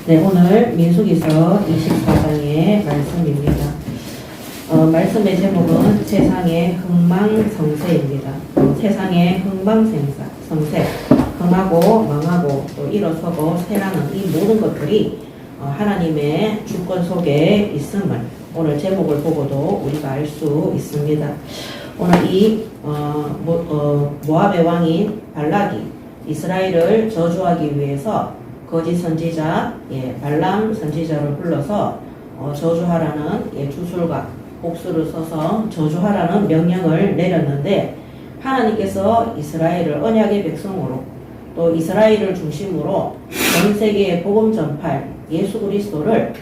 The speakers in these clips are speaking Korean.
네, 오늘 민수기서 24장의 말씀입니다. 말씀의 제목은 세상의 흥망성쇠입니다. 세상의 흥망성쇠, 흥하고 망하고 또 일어서고 쇠라는 이 모든 것들이 하나님의 주권 속에 있음을 오늘 제목을 보고도 우리가 알 수 있습니다. 오늘 이 모압의 왕인 발락이 이스라엘을 저주하기 위해서 거짓 선지자 발람 선지자를 불러서 저주하라는 주술과 복수를 써서 저주하라는 명령을 내렸는데, 하나님께서 이스라엘을 언약의 백성으로 또 이스라엘을 중심으로 전 세계에 복음 전파할 예수 그리스도를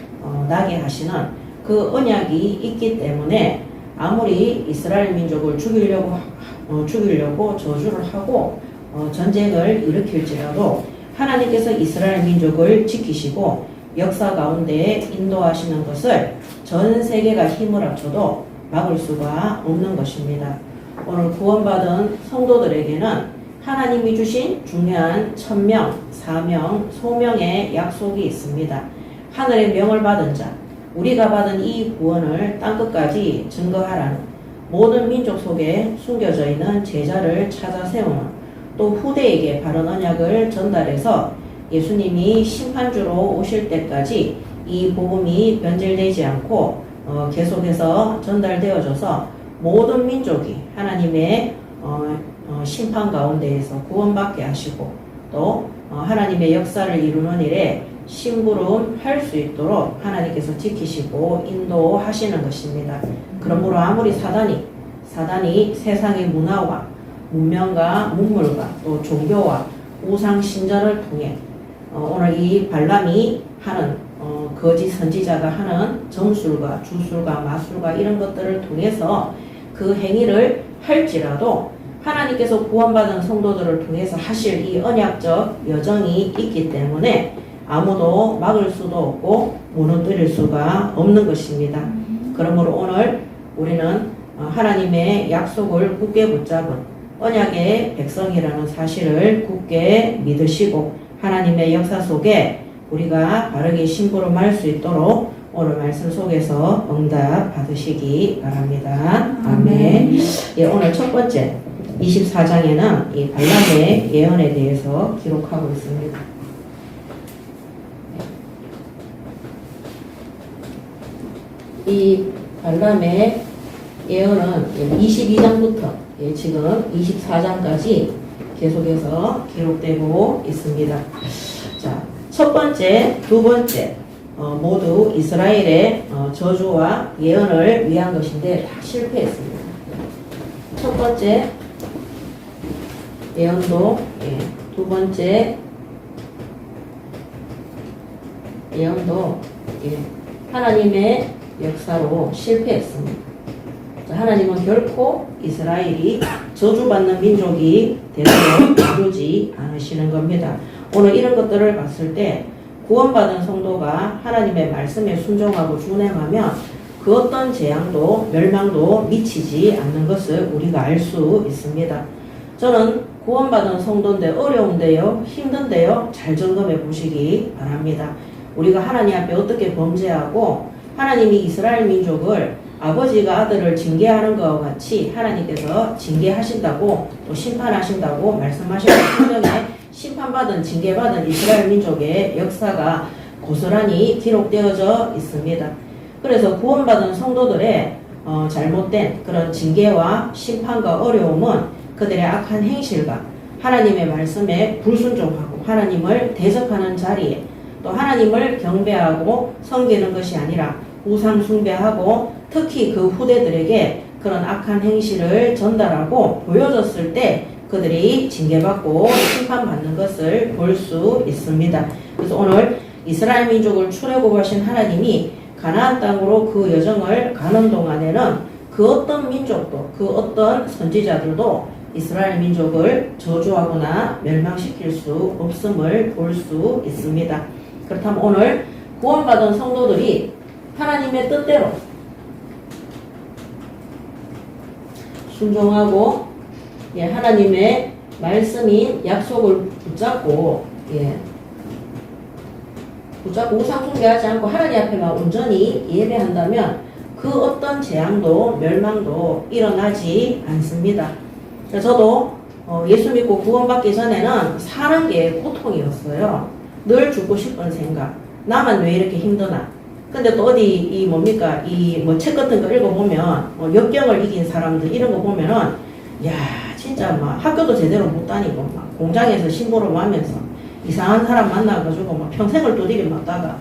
나게 하시는 그 언약이 있기 때문에 아무리 이스라엘 민족을 죽이려고 저주를 하고 전쟁을 일으킬지라도 하나님께서 이스라엘 민족을 지키시고 역사 가운데 인도하시는 것을 전 세계가 힘을 합쳐도 막을 수가 없는 것입니다. 오늘 구원받은 성도들에게는 하나님이 주신 중요한 천명, 사명, 소명의 약속이 있습니다. 하늘의 명을 받은 자, 우리가 받은 이 구원을 땅끝까지 증거하라는, 모든 민족 속에 숨겨져 있는 제자를 찾아 세우는, 또 후대에게 바른 언약을 전달해서 예수님이 심판주로 오실 때까지 이 복음이 변질되지 않고 계속해서 전달되어져서 모든 민족이 하나님의 심판 가운데에서 구원받게 하시고 또 하나님의 역사를 이루는 일에 심부름할 수 있도록 하나님께서 지키시고 인도하시는 것입니다. 그러므로 아무리 사단이 세상의 문화와 문명과 문물과 또 종교와 우상 신전을 통해 오늘 이 발람이 하는 거짓 선지자가 하는 정술과 주술과 마술과 이런 것들을 통해서 그 행위를 할지라도 하나님께서 구원받은 성도들을 통해서 하실 이 언약적 여정이 있기 때문에 아무도 막을 수도 없고 무너뜨릴 수가 없는 것입니다. 그러므로 오늘 우리는 하나님의 약속을 굳게 붙잡은 언약의 백성이라는 사실을 굳게 믿으시고 하나님의 역사 속에 우리가 바르게 심부름할 수 있도록 오늘 말씀 속에서 응답 받으시기 바랍니다. 아멘. 오늘 첫 번째 24장에는 이 발람의 예언에 대해서 기록하고 있습니다. 이 발람의 예언은 22장부터 지금 24장까지 계속해서 기록되고 있습니다. 자, 첫 번째, 두 번째 모두 이스라엘의 저주와 예언을 위한 것인데 다 실패했습니다. 첫 번째 예언도 두 번째 예언도 하나님의 역사로 실패했습니다. 하나님은 결코 이스라엘이 저주받는 민족이 되도록 이루지 않으시는 겁니다. 오늘 이런 것들을 봤을 때 구원받은 성도가 하나님의 말씀에 순종하고 준행하면 그 어떤 재앙도 멸망도 미치지 않는 것을 우리가 알 수 있습니다. 저는 구원받은 성도인데 어려운데요, 힘든데요, 잘 점검해 보시기 바랍니다. 우리가 하나님 앞에 어떻게 범죄하고 하나님이 이스라엘 민족을 아버지가 아들을 징계하는 것과 같이 하나님께서 징계하신다고 또 심판하신다고 말씀하셨고 성경에 심판받은 징계받은 이스라엘 민족의 역사가 고스란히 기록되어져 있습니다. 그래서 구원받은 성도들의 잘못된 그런 징계와 심판과 어려움은 그들의 악한 행실과 하나님의 말씀에 불순종하고 하나님을 대적하는 자리에 또 하나님을 경배하고 섬기는 것이 아니라 우상 숭배하고 특히 그 후대들에게 그런 악한 행실을 전달하고 보여줬을 때 그들이 징계받고 심판받는 것을 볼 수 있습니다. 그래서 오늘 이스라엘 민족을 출애굽하신 하나님이 가나안 땅으로 그 여정을 가는 동안에는 그 어떤 민족도 그 어떤 선지자들도 이스라엘 민족을 저주하거나 멸망시킬 수 없음을 볼 수 있습니다. 그렇다면 오늘 구원받은 성도들이 하나님의 뜻대로 순종하고 하나님의 말씀인 약속을 붙잡고 붙잡고 우상 숭배하지 않고 하나님 앞에만 온전히 예배한다면 그 어떤 재앙도 멸망도 일어나지 않습니다. 저도 예수 믿고 구원받기 전에는 사는 게 고통이었어요. 늘 죽고 싶은 생각. 나만 왜 이렇게 힘드나. 근데 또 어디 이 뭡니까 이 뭐 책 같은 거 읽어보면 역경을 이긴 사람들 이런 거 보면은 야 진짜 막 학교도 제대로 못 다니고 막 공장에서 신부름 하면서 이상한 사람 만나가지고 막 평생을 두드려 맞다가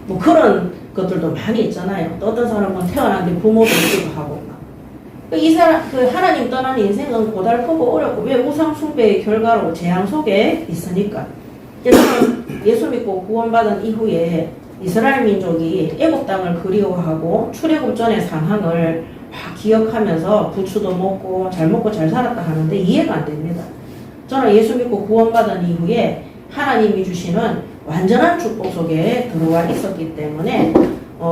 뭐 그런 것들도 많이 있잖아요. 또 어떤 사람은 태어났는데 부모도 있기도 하고 막. 이 사람 그 하나님 떠난 인생은 고달프고 어렵고 왜 우상 숭배의 결과로 재앙 속에 있으니까. 그래서 예수 믿고 구원받은 이후에 이스라엘 민족이 애굽 땅을 그리워하고 출애굽 전의 상황을 막 기억하면서 부추도 먹고 잘 살았다 하는데 이해가 안 됩니다. 저는 예수 믿고 구원받은 이후에 하나님이 주시는 완전한 축복 속에 들어와 있었기 때문에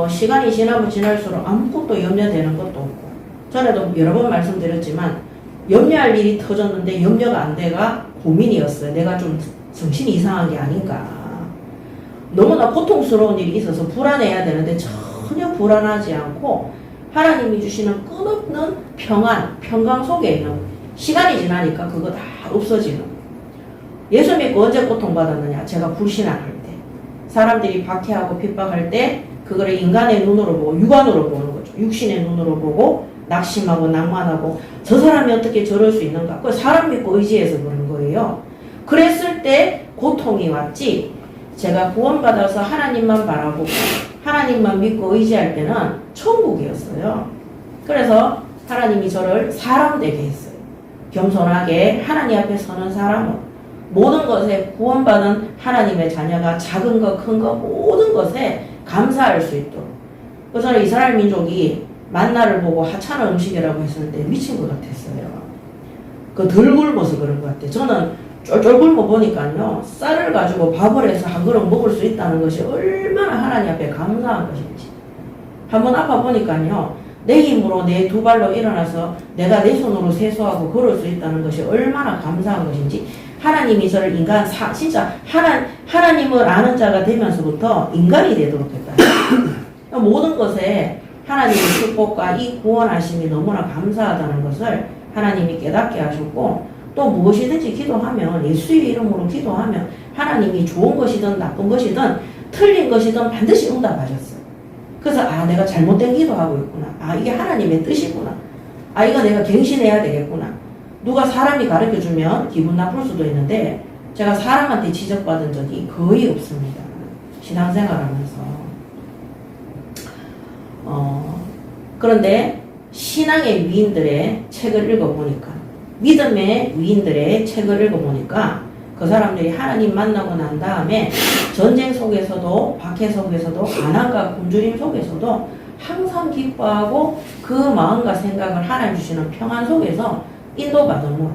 시간이 지나면 지날수록 아무것도 염려되는 것도 없고 전에도 여러 번 말씀드렸지만 염려할 일이 터졌는데 염려가 안 돼가 고민이었어요. 내가 좀 정신이 이상한 게 아닌가. 너무나 고통스러운 일이 있어서 불안해야 되는데 전혀 불안하지 않고 하나님이 주시는 끝없는 평강 속에 있는 시간이 지나니까 그거 다 없어지는. 예수 믿고 언제 고통받았느냐? 제가 불신앙할 때. 사람들이 박해하고 핍박할 때 그거를 인간의 눈으로 보고 육안으로 보는 거죠. 육신의 눈으로 보고 낙심하고 낭만하고 저 사람이 어떻게 저럴 수 있는가? 그 사람 믿고 의지해서 그런 거예요. 그랬을 때 고통이 왔지. 제가 구원받아서 하나님만 바라보고 하나님만 믿고 의지할 때는 천국이었어요. 그래서 하나님이 저를 사람 되게 했어요. 겸손하게 하나님 앞에 서는 사람은 모든 것에 구원받은 하나님의 자녀가 작은 것, 큰 것, 모든 것에 감사할 수 있도록. 그래서 저는 이스라엘 민족이 만나를 보고 하찮은 음식이라고 했을 때 미친 것 같았어요. 그 덜 굶어서 그런 것 같아요. 저는 쫄쫄 굶어 보니까요. 쌀을 가지고 밥을 해서 한 그릇 먹을 수 있다는 것이 얼마나 하나님 앞에 감사한 것인지. 한번 아파 보니까요. 내 힘으로 내 두 발로 일어나서 내가 내 손으로 세수하고 걸을 수 있다는 것이 얼마나 감사한 것인지 하나님이 저를 진짜 하나님을 아는 자가 되면서부터 인간이 되도록 했다. 모든 것에 하나님의 축복과 이 구원하심이 너무나 감사하다는 것을 하나님이 깨닫게 하셨고 또 무엇이든지 기도하면 예수의 이름으로 기도하면 하나님이 좋은 것이든 나쁜 것이든 틀린 것이든 반드시 응답하셨어요. 그래서 내가 잘못된 기도하고 있구나. 이게 하나님의 뜻이구나. 이거 내가 갱신해야 되겠구나. 누가 사람이 가르쳐주면 기분 나쁠 수도 있는데 제가 사람한테 지적받은 적이 거의 없습니다. 신앙생활하면서. 그런데 신앙의 위인들의 책을 읽어보니까 믿음의 위인들의 책을 읽어보니까 그 사람들이 하나님 만나고 난 다음에 전쟁 속에서도 박해 속에서도 가난과 굶주림 속에서도 항상 기뻐하고 그 마음과 생각을 하나님 주시는 평안 속에서 인도받은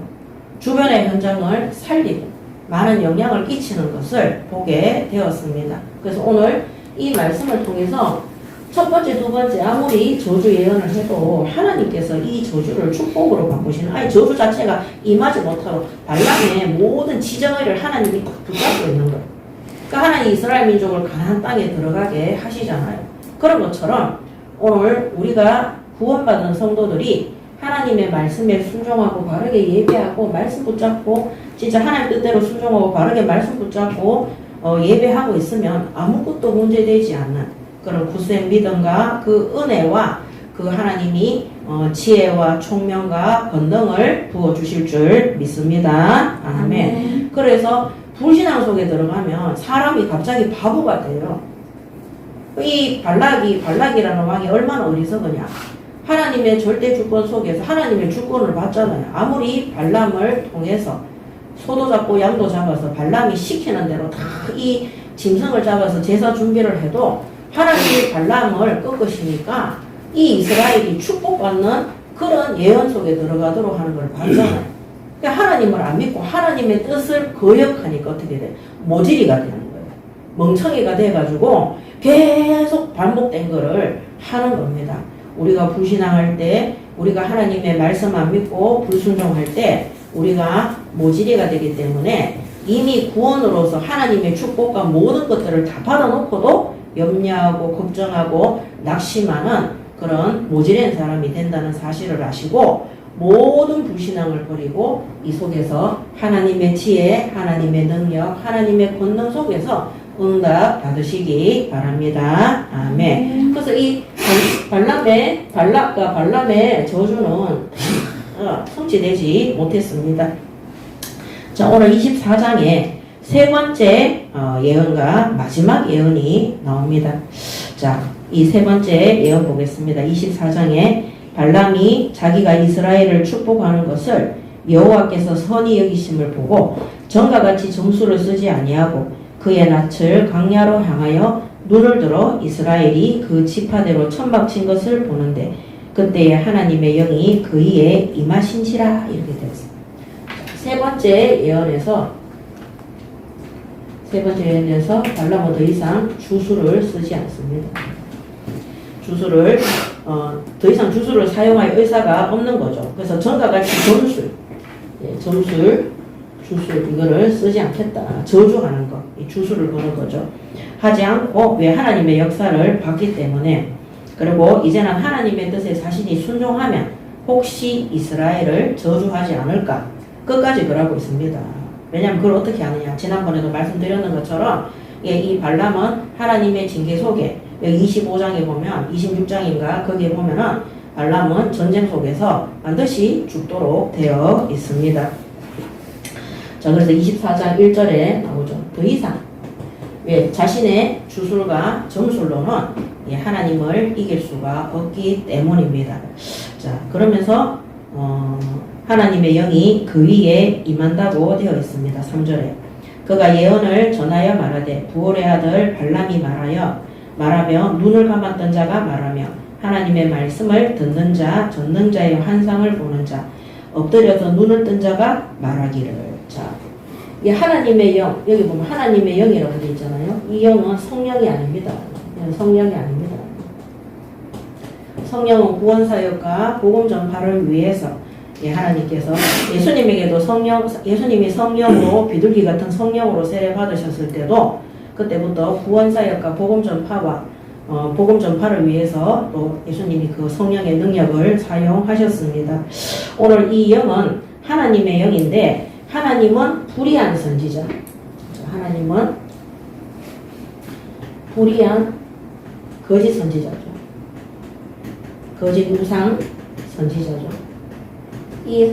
주변의 현장을 살리고 많은 영향을 끼치는 것을 보게 되었습니다. 그래서 오늘 이 말씀을 통해서 첫 번째, 두 번째 아무리 저주 예언을 해도 하나님께서 이 저주를 축복으로 바꾸시는 저주 자체가 임하지 못하도록 발람의 모든 지정의를 하나님이 딱 붙잡고 있는 거예요. 그러니까 하나님 이스라엘 민족을 가나안 땅에 들어가게 하시잖아요. 그런 것처럼 오늘 우리가 구원받은 성도들이 하나님의 말씀에 순종하고 바르게 예배하고 말씀 붙잡고 진짜 하나님 뜻대로 순종하고 바르게 말씀 붙잡고 예배하고 있으면 아무것도 문제되지 않는 그런 굳센 믿음과 그 은혜와 그 하나님이 지혜와 총명과 권능을 부어주실 줄 믿습니다. 아멘. 그래서 불신앙 속에 들어가면 사람이 갑자기 바보가 돼요. 이 발락이라는 왕이 얼마나 어리석으냐. 하나님의 절대 주권 속에서 하나님의 주권을 받잖아요. 아무리 발람을 통해서 소도 잡고 양도 잡아서 발람이 시키는 대로 다 이 짐승을 잡아서 제사 준비를 해도 하나님이 발람을 꺾으시니까 이 이스라엘이 축복받는 그런 예언 속에 들어가도록 하는 걸 봤잖아요. 그러니까 하나님을 안 믿고 하나님의 뜻을 거역하니까 어떻게 돼? 모질이가 되는 거예요. 멍청이가 돼가지고 계속 반복된 거를 하는 겁니다. 우리가 불신앙할 때, 우리가 하나님의 말씀 안 믿고 불순종할 때 우리가 모질이가 되기 때문에 이미 구원으로서 하나님의 축복과 모든 것들을 다 받아놓고도 염려하고 걱정하고 낙심하는 그런 모질한 사람이 된다는 사실을 아시고 모든 불신앙을 버리고 이 속에서 하나님의 지혜, 하나님의 능력, 하나님의 권능 속에서 응답 받으시기 바랍니다. 아멘. 그래서 이 발락과 발람의 저주는 성취되지 못했습니다. 자, 오늘 24장에 세 번째 예언과 마지막 예언이 나옵니다. 자, 이 세 번째 예언 보겠습니다. 24장에 발람이 자기가 이스라엘을 축복하는 것을 여호와께서 선히 여기심을 보고 전과 같이 정수를 쓰지 아니하고 그의 낯을 광야로 향하여 눈을 들어 이스라엘이 그 지파대로 천막친 것을 보는데 그때에 하나님의 영이 그이에 임하신지라 이렇게 되었습니다. 세 번째 예언에서 발람은 더 이상 주수를 쓰지 않습니다. 주수를 더 이상 주수를 사용할 의사가 없는 거죠. 그래서 전과 같이 주술 이거를 쓰지 않겠다. 저주하는 거, 이 주술을 거는 거죠. 하지 않고 왜 하나님의 역사를 봤기 때문에 그리고 이제는 하나님의 뜻에 자신이 순종하면 혹시 이스라엘을 저주하지 않을까 끝까지 그러고 있습니다. 왜냐하면 그걸 어떻게 하느냐 지난번에도 말씀드렸는 것처럼 이 발람은 하나님의 징계 속에 여기 25장에 보면 26장인가 거기에 보면은 발람은 전쟁 속에서 반드시 죽도록 되어 있습니다. 자, 그래서 24장 1절에 나오죠. 더 이상 왜 자신의 주술과 점술로는 하나님을 이길 수가 없기 때문입니다. 자, 그러면서 하나님의 영이 그 위에 임한다고 되어 있습니다. 3절에 그가 예언을 전하여 말하되 부올의 아들 발람이 말하며 눈을 감았던 자가 말하며 하나님의 말씀을 듣는 자 전능자의 환상을 보는 자 엎드려서 눈을 뜬 자가 말하기를. 자, 이 하나님의 영, 여기 보면 하나님의 영이라고 되어 있잖아요. 이 영은 성령이 아닙니다. 성령이 아닙니다. 성령은 구원사역과 복음 전파를 위해서 하나님께서 예수님에게도 예수님이 성령으로 비둘기 같은 성령으로 세례 받으셨을 때도 그때부터 구원사역과 복음 전파와 복음 전파를 위해서 또 예수님이 그 성령의 능력을 사용하셨습니다. 오늘 이 영은 하나님의 영인데 하나님은 불의한 선지자. 하나님은 불의한 거짓 선지자죠. 거짓 우상 선지자죠. 이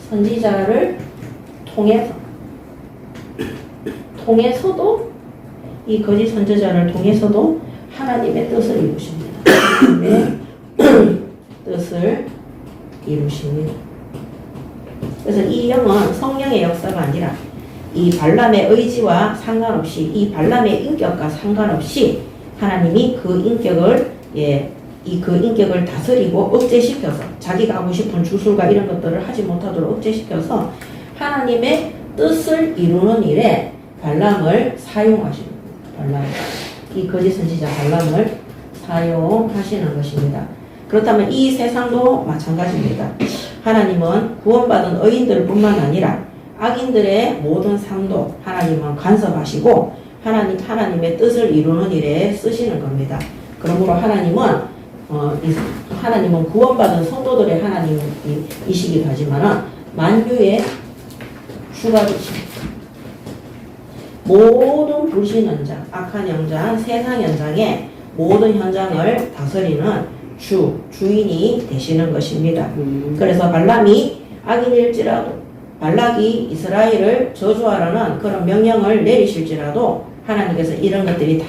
선지자를 통해서도 이 거짓 선지자를 통해서도 하나님의 뜻을 이루십니다. 하나님의 뜻을 이루십니다. 그래서 이 영은 성령의 역사가 아니라 이 발람의 의지와 상관없이 이 발람의 인격과 상관없이 하나님이 그 인격을 그 인격을 다스리고 억제시켜서 자기가 하고 싶은 주술과 이런 것들을 하지 못하도록 억제시켜서 하나님의 뜻을 이루는 일에 발람을 사용하십니다. 이 거짓 선지자 발람을 사용하시는 것입니다. 그렇다면 이 세상도 마찬가지입니다. 하나님은 구원받은 의인들뿐만 아니라 악인들의 모든 삶도 하나님은 간섭하시고 하나님의 뜻을 이루는 일에 쓰시는 겁니다. 그러므로 하나님은 구원받은 성도들의 하나님이시기도 하지만 만유의 주관이십니다. 모든 불신 현장, 악한 현장, 세상 현장의 모든 현장을 다스리는 주인이 되시는 것입니다. 그래서 발람이 악인일지라도 발락이 이스라엘을 저주하라는 그런 명령을 내리실지라도 하나님께서 이런 것들이 다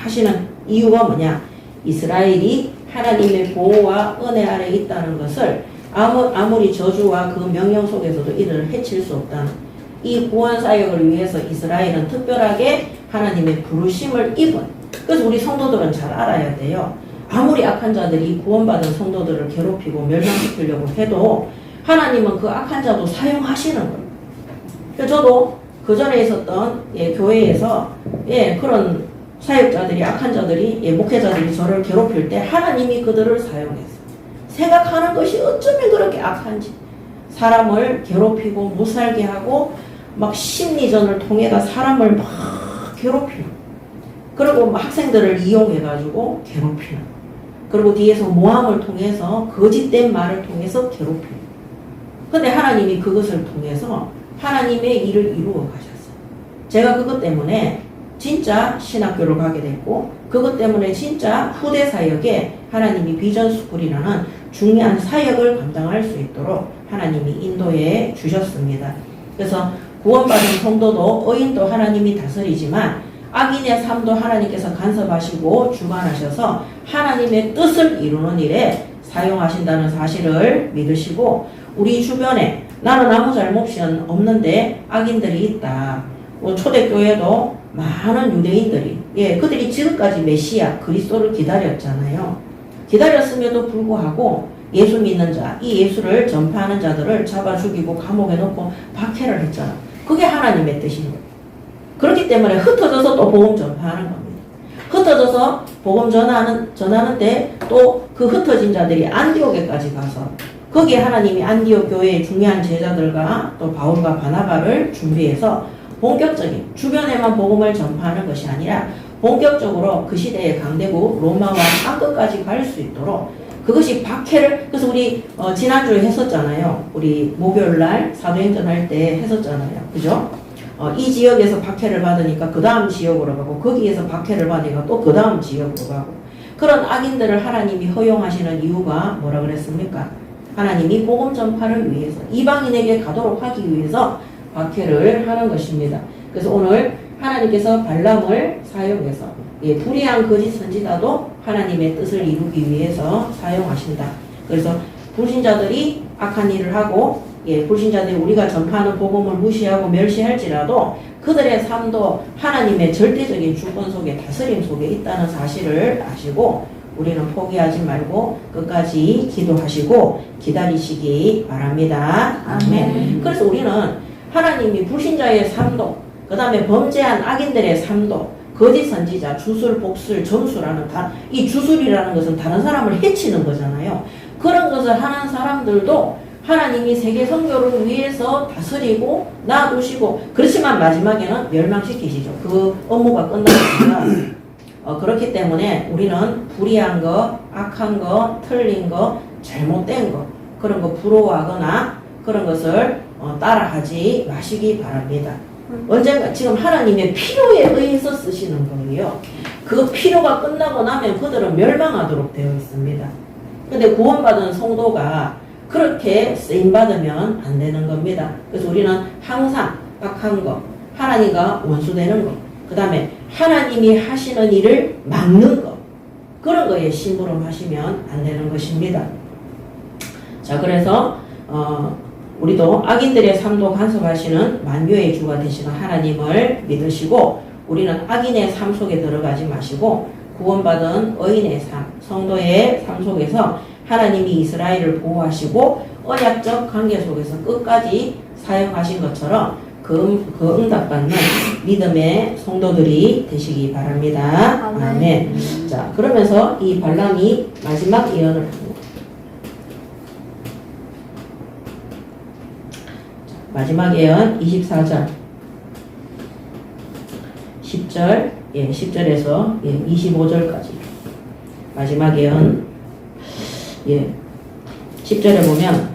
하시는 이유가 뭐냐? 이스라엘이 하나님의 보호와 은혜 아래 있다는 것을 아무리 저주와 그 명령 속에서도 이들을 해칠 수 없다는 이 구원 사역을 위해서 이스라엘은 특별하게 하나님의 부르심을 입은. 그래서 우리 성도들은 잘 알아야 돼요. 아무리 악한 자들이 구원받은 성도들을 괴롭히고 멸망시키려고 해도 하나님은 그 악한 자도 사용하시는 거예요. 그래서 저도 그 전에 있었던 교회에서 그런 사역자들이 악한 자들이 목회자들이 저를 괴롭힐 때 하나님이 그들을 사용했어요. 생각하는 것이 어쩌면 그렇게 악한지 사람을 괴롭히고 못살게 하고 막 심리전을 통해가 사람을 막 괴롭히는, 그리고 막 학생들을 이용해가지고 괴롭히는, 그리고 뒤에서 모함을 통해서 거짓된 말을 통해서 괴롭히는. 근데 하나님이 그것을 통해서 하나님의 일을 이루어 가셨어요. 제가 그것 때문에 진짜 신학교를 가게 됐고, 그것 때문에 진짜 후대 사역에 하나님이 비전 스쿨이라는 중요한 사역을 감당할 수 있도록 하나님이 인도해 주셨습니다. 그래서 구원받은 성도도 의인도 하나님이 다스리지만 악인의 삶도 하나님께서 간섭하시고 주관하셔서 하나님의 뜻을 이루는 일에 사용하신다는 사실을 믿으시고, 우리 주변에 나는 아무 잘못이 없는데 악인들이 있다. 초대교회도 많은 유대인들이, 그들이 지금까지 메시아 그리스도를 기다렸잖아요. 기다렸음에도 불구하고 예수 믿는 자, 이 예수를 전파하는 자들을 잡아 죽이고 감옥에 넣고 박해를 했잖아. 그게 하나님의 뜻인 거예요. 그렇기 때문에 흩어져서 또 복음 전파하는 겁니다. 흩어져서 복음 전하는데 또 그 흩어진 자들이 안디옥에까지 가서 거기에 하나님이 안디옥 교회의 중요한 제자들과 또 바울과 바나바를 준비해서 본격적인 주변에만 복음을 전파하는 것이 아니라 본격적으로 그 시대의 강대국 로마와 땅끝까지 갈 수 있도록 그것이 박해를, 그래서 우리 지난주에 했었잖아요. 우리 목요일날 사도행전 할 때 했었잖아요. 그죠? 이 지역에서 박해를 받으니까 그 다음 지역으로 가고, 거기에서 박해를 받으니까 또 그 다음 지역으로 가고, 그런 악인들을 하나님이 허용하시는 이유가 뭐라 그랬습니까? 하나님이 복음 전파를 위해서, 이방인에게 가도록 하기 위해서 박해를 하는 것입니다. 그래서 오늘 하나님께서 발람을 사용해서 불의한 거짓 선지자도 하나님의 뜻을 이루기 위해서 사용하신다. 그래서 불신자들이 악한 일을 하고, 불신자들이 우리가 전파하는 복음을 무시하고 멸시할지라도 그들의 삶도 하나님의 절대적인 주권 속에, 다스림 속에 있다는 사실을 아시고 우리는 포기하지 말고 끝까지 기도하시고 기다리시기 바랍니다. 아멘. 그래서 우리는 하나님이 불신자의 삶도, 그 다음에 범죄한 악인들의 삶도, 거짓 선지자, 주술, 복술, 점수라는 이 주술이라는 것은 다른 사람을 해치는 거잖아요. 그런 것을 하는 사람들도 하나님이 세계 선교를 위해서 다스리고 놔두시고, 그렇지만 마지막에는 멸망시키시죠. 그 업무가 끝나니까. 그렇기 때문에 우리는 불의한 거, 악한 거, 틀린 거, 잘못된 거, 그런 거 부러워하거나 그런 것을 따라하지 마시기 바랍니다. 언젠가 지금 하나님의 필요에 의해서 쓰시는 거예요. 그 필요가 끝나고 나면 그들은 멸망하도록 되어 있습니다. 근데 구원받은 성도가 그렇게 쓰임받으면 안 되는 겁니다. 그래서 우리는 항상 악한 거, 하나님과 원수되는 거, 그 다음에 하나님이 하시는 일을 막는 거, 그런 거에 심부름하시면 안 되는 것입니다. 자, 그래서 우리도 악인들의 삶도 간섭하시는 만유의 주가 되시는 하나님을 믿으시고, 우리는 악인의 삶 속에 들어가지 마시고 구원받은 의인의 삶, 성도의 삶 속에서 하나님이 이스라엘을 보호하시고 언약적 관계 속에서 끝까지 사용하신 것처럼 그 응답받는 믿음의 성도들이 되시기 바랍니다. 아멘. 자, 그러면서 이 발람이 마지막 예언을 합니다. 마지막 예언 24절 10절 10절에서 25절까지 마지막 예언 10절에 보면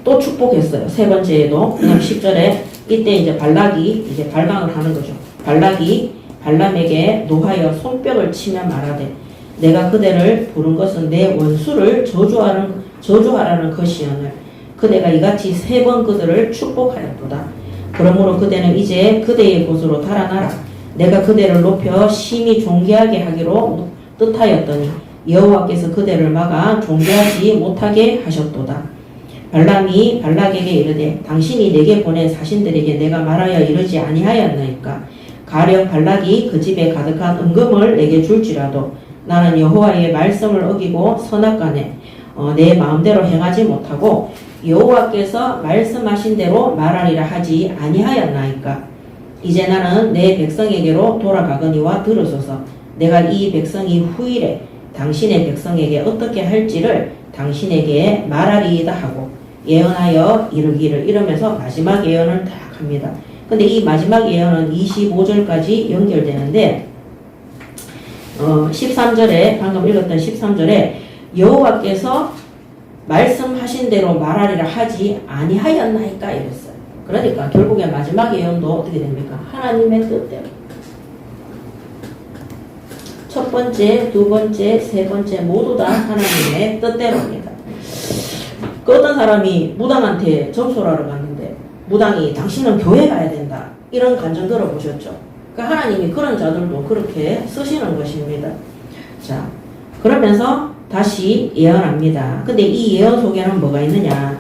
또 축복했어요. 세 번째에도. 그다음 10절에 이때 이제 발락이 이제 발망을 하는 거죠. 발락이 발람에게 노하여 손뼉을 치며 말하되 내가 그대를 부른 것은 내 원수를 저주하라는 것이오늘 그대가 이같이 세 번 그들을 축복하였도다. 그러므로 그대는 이제 그대의 곳으로 달아나라. 내가 그대를 높여 심히 존귀하게 하기로 뜻하였더니 여호와께서 그대를 막아 존귀하지 못하게 하셨도다. 발람이 발락에게 이르되 당신이 내게 보낸 사신들에게 내가 말하여 이르지 아니하였나이까. 가령 발락이 그 집에 가득한 은금을 내게 줄지라도 나는 여호와의 말씀을 어기고 선악간에 내 마음대로 행하지 못하고 여호와께서 말씀하신 대로 말하리라 하지 아니하였나이까. 이제 나는 내 백성에게로 돌아가거니와 들으소서. 내가 이 백성이 후일에 당신의 백성에게 어떻게 할지를 당신에게 말하리이다 하고 예언하여 이르기를 이러면서 마지막 예언을 딱 합니다. 근데 이 마지막 예언은 25절까지 연결되는데 13절에 방금 읽었던 13절에 여호와께서 말씀하신 대로 말하리라 하지 아니하였나이까 이랬어요. 그러니까 결국에 마지막 예언도 어떻게 됩니까? 하나님의 뜻대로. 첫 번째, 두 번째, 세 번째 모두 다 하나님의 뜻대로입니다. 그 어떤 사람이 무당한테 점수하러 갔는데 무당이 당신은 교회 가야 된다. 이런 간증 들어보셨죠? 그러니까 하나님이 그런 자들도 그렇게 쓰시는 것입니다. 자, 그러면서 다시 예언합니다. 근데 이 예언 속에는 뭐가 있느냐?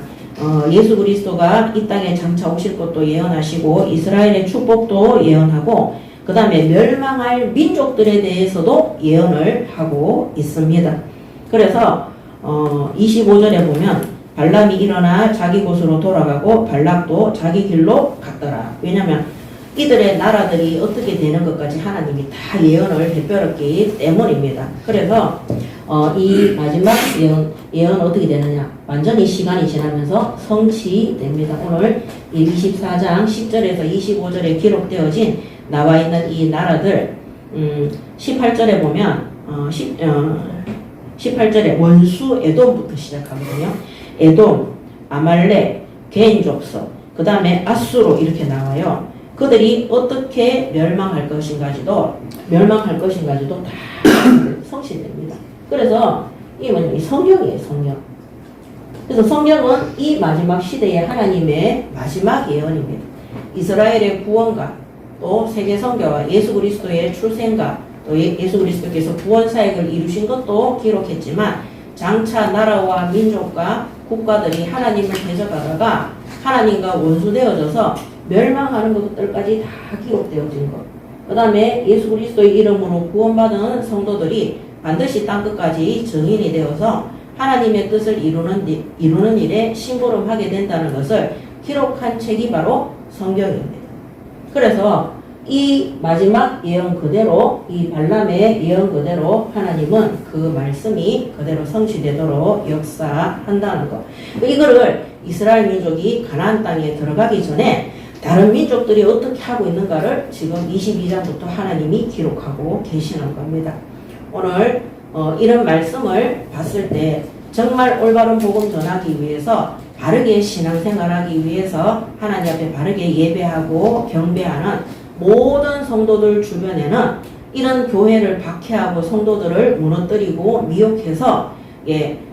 예수 그리스도가 이 땅에 장차 오실 것도 예언하시고 이스라엘의 축복도 예언하고 그 다음에 멸망할 민족들에 대해서도 예언을 하고 있습니다. 그래서 25절에 보면 발람이 일어나 자기 곳으로 돌아가고 발락도 자기 길로 갔더라. 왜냐하면 이들의 나라들이 어떻게 되는 것까지 하나님이 다 예언을 해버렸기 때문입니다. 그래서 이 마지막 예언 어떻게 되느냐? 완전히 시간이 지나면서 성취됩니다. 오늘 24장 10절에서 25절에 기록되어진 나와 있는 이 나라들 18절에 보면 18절에 원수 에돔부터 시작하거든요. 에돔, 아말렉, 개인족속, 그 다음에 아수르 이렇게 나와요. 그들이 어떻게 멸망할 것인가지도 다 성취됩니다. 그래서 이 성경이에요, 성경. 그래서 성경은 이 마지막 시대의 하나님의 마지막 예언입니다. 이스라엘의 구원과 또 세계 선교와 예수 그리스도의 출생과 또 예수 그리스도께서 구원 사역을 이루신 것도 기록했지만 장차 나라와 민족과 국가들이 하나님을 대적하다가 하나님과 원수되어져서 멸망하는 것들까지 다 기록되어진 것. 그 다음에 예수 그리스도의 이름으로 구원받은 성도들이 반드시 땅끝까지 증인이 되어서 하나님의 뜻을 이루는 일에 심부름하게 된다는 것을 기록한 책이 바로 성경입니다. 그래서 이 마지막 예언 그대로, 이 발람의 예언 그대로 하나님은 그 말씀이 그대로 성취되도록 역사한다는 것. 이거를 이스라엘 민족이 가나안 땅에 들어가기 전에 다른 민족들이 어떻게 하고 있는가를 지금 22장부터 하나님이 기록하고 계시는 겁니다. 오늘 이런 말씀을 봤을 때 정말 올바른 복음 전하기 위해서 바르게 신앙생활하기 위해서 하나님 앞에 바르게 예배하고 경배하는 모든 성도들 주변에는 이런 교회를 박해하고 성도들을 무너뜨리고 미혹해서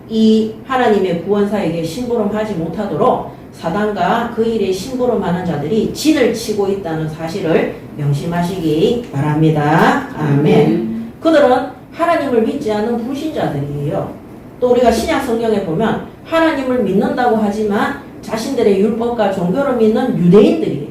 이 하나님의 구원사에게 심부름하지 못하도록 사단과 그 일에 심부름하는 자들이 진을 치고 있다는 사실을 명심하시기 바랍니다. 아멘. 그들은 하나님을 믿지 않는 불신자들이에요. 또 우리가 신약 성경에 보면 하나님을 믿는다고 하지만 자신들의 율법과 종교를 믿는 유대인들이에요.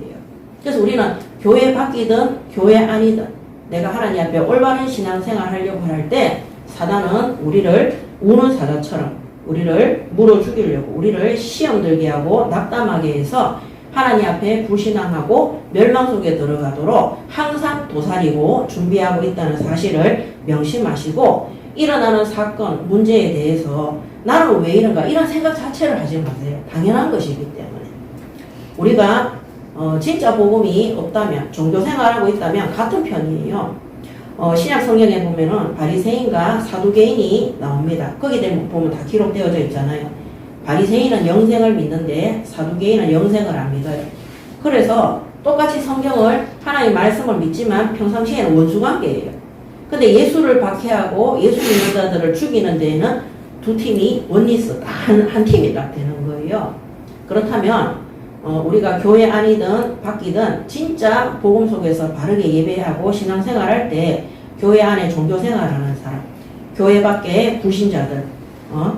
그래서 우리는 교회 밖이든 교회 아니든 내가 하나님 앞에 올바른 신앙생활 하려고 할 때 사단은 우리를 우는 사자처럼 우리를 물어 죽이려고 우리를 시험 들게 하고 낙담하게 해서 하나님 앞에 불신앙하고 멸망 속에 들어가도록 항상 도사리고 준비하고 있다는 사실을 명심하시고 일어나는 사건, 문제에 대해서 나는 왜 이런가 이런 생각 자체를 하지 마세요. 당연한 것이기 때문에 우리가 진짜 복음이 없다면 종교생활하고 있다면 같은 편이에요. 신약 성경에 보면은 바리새인과 사두개인이 나옵니다. 거기 보면 다 기록되어져 있잖아요. 바리새인은 영생을 믿는데 사두개인은 영생을 안 믿어요. 그래서 똑같이 성경을 하나님 말씀을 믿지만 평상시에는 원수관계예요. 근데 예수를 박해하고 예수 믿는 자들을 죽이는 데에는 두 팀이 원리스 한 팀이 딱 되는 거예요. 그렇다면 우리가 교회 안이든 밖이든 진짜 복음 속에서 바르게 예배하고 신앙생활할 때 교회 안에 종교생활하는 사람, 교회 밖에 불신자들,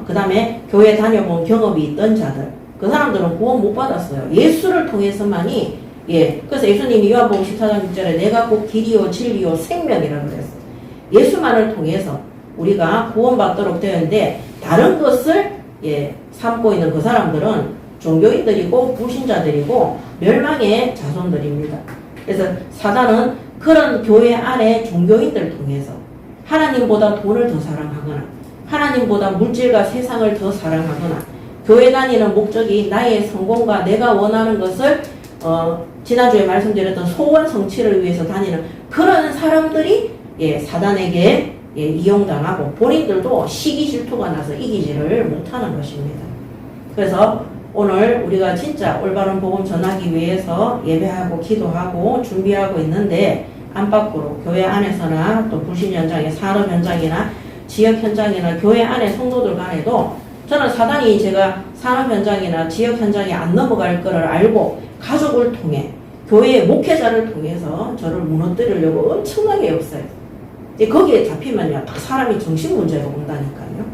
그 다음에 교회 다녀본 경험이 있던 자들, 그 사람들은 구원 못 받았어요. 예수를 통해서만이 그래서 예수님이 요한복음 14장 6절에 내가 곧 길이요 진리요 생명이라고 그랬어요. 예수만을 통해서 우리가 구원받도록 되었는데 다른 것을 삼고 있는 그 사람들은 종교인들이고 불신자들이고 멸망의 자손들입니다. 그래서 사단은 그런 교회 안에 종교인들을 통해서 하나님보다 돈을 더 사랑하거나 하나님보다 물질과 세상을 더 사랑하거나 교회 다니는 목적이 나의 성공과 내가 원하는 것을 지난주에 말씀드렸던 소원 성취를 위해서 다니는 그런 사람들이 사단에게 이용당하고 본인들도 시기 질투가 나서 이기지를 못하는 것입니다. 그래서 오늘 우리가 진짜 올바른 복음 전하기 위해서 예배하고 기도하고 준비하고 있는데 안팎으로 교회 안에서나 또 불신 현장의 산업 현장이나 지역 현장이나 교회 안에 성도들 간에도 저는 사단이 제가 산업 현장이나 지역 현장에 안 넘어갈 거를 알고 가족을 통해 교회의 목회자를 통해서 저를 무너뜨리려고 엄청나게 역사해요. 거기에 잡히면요 딱 사람이 정신문제로 온다니까요.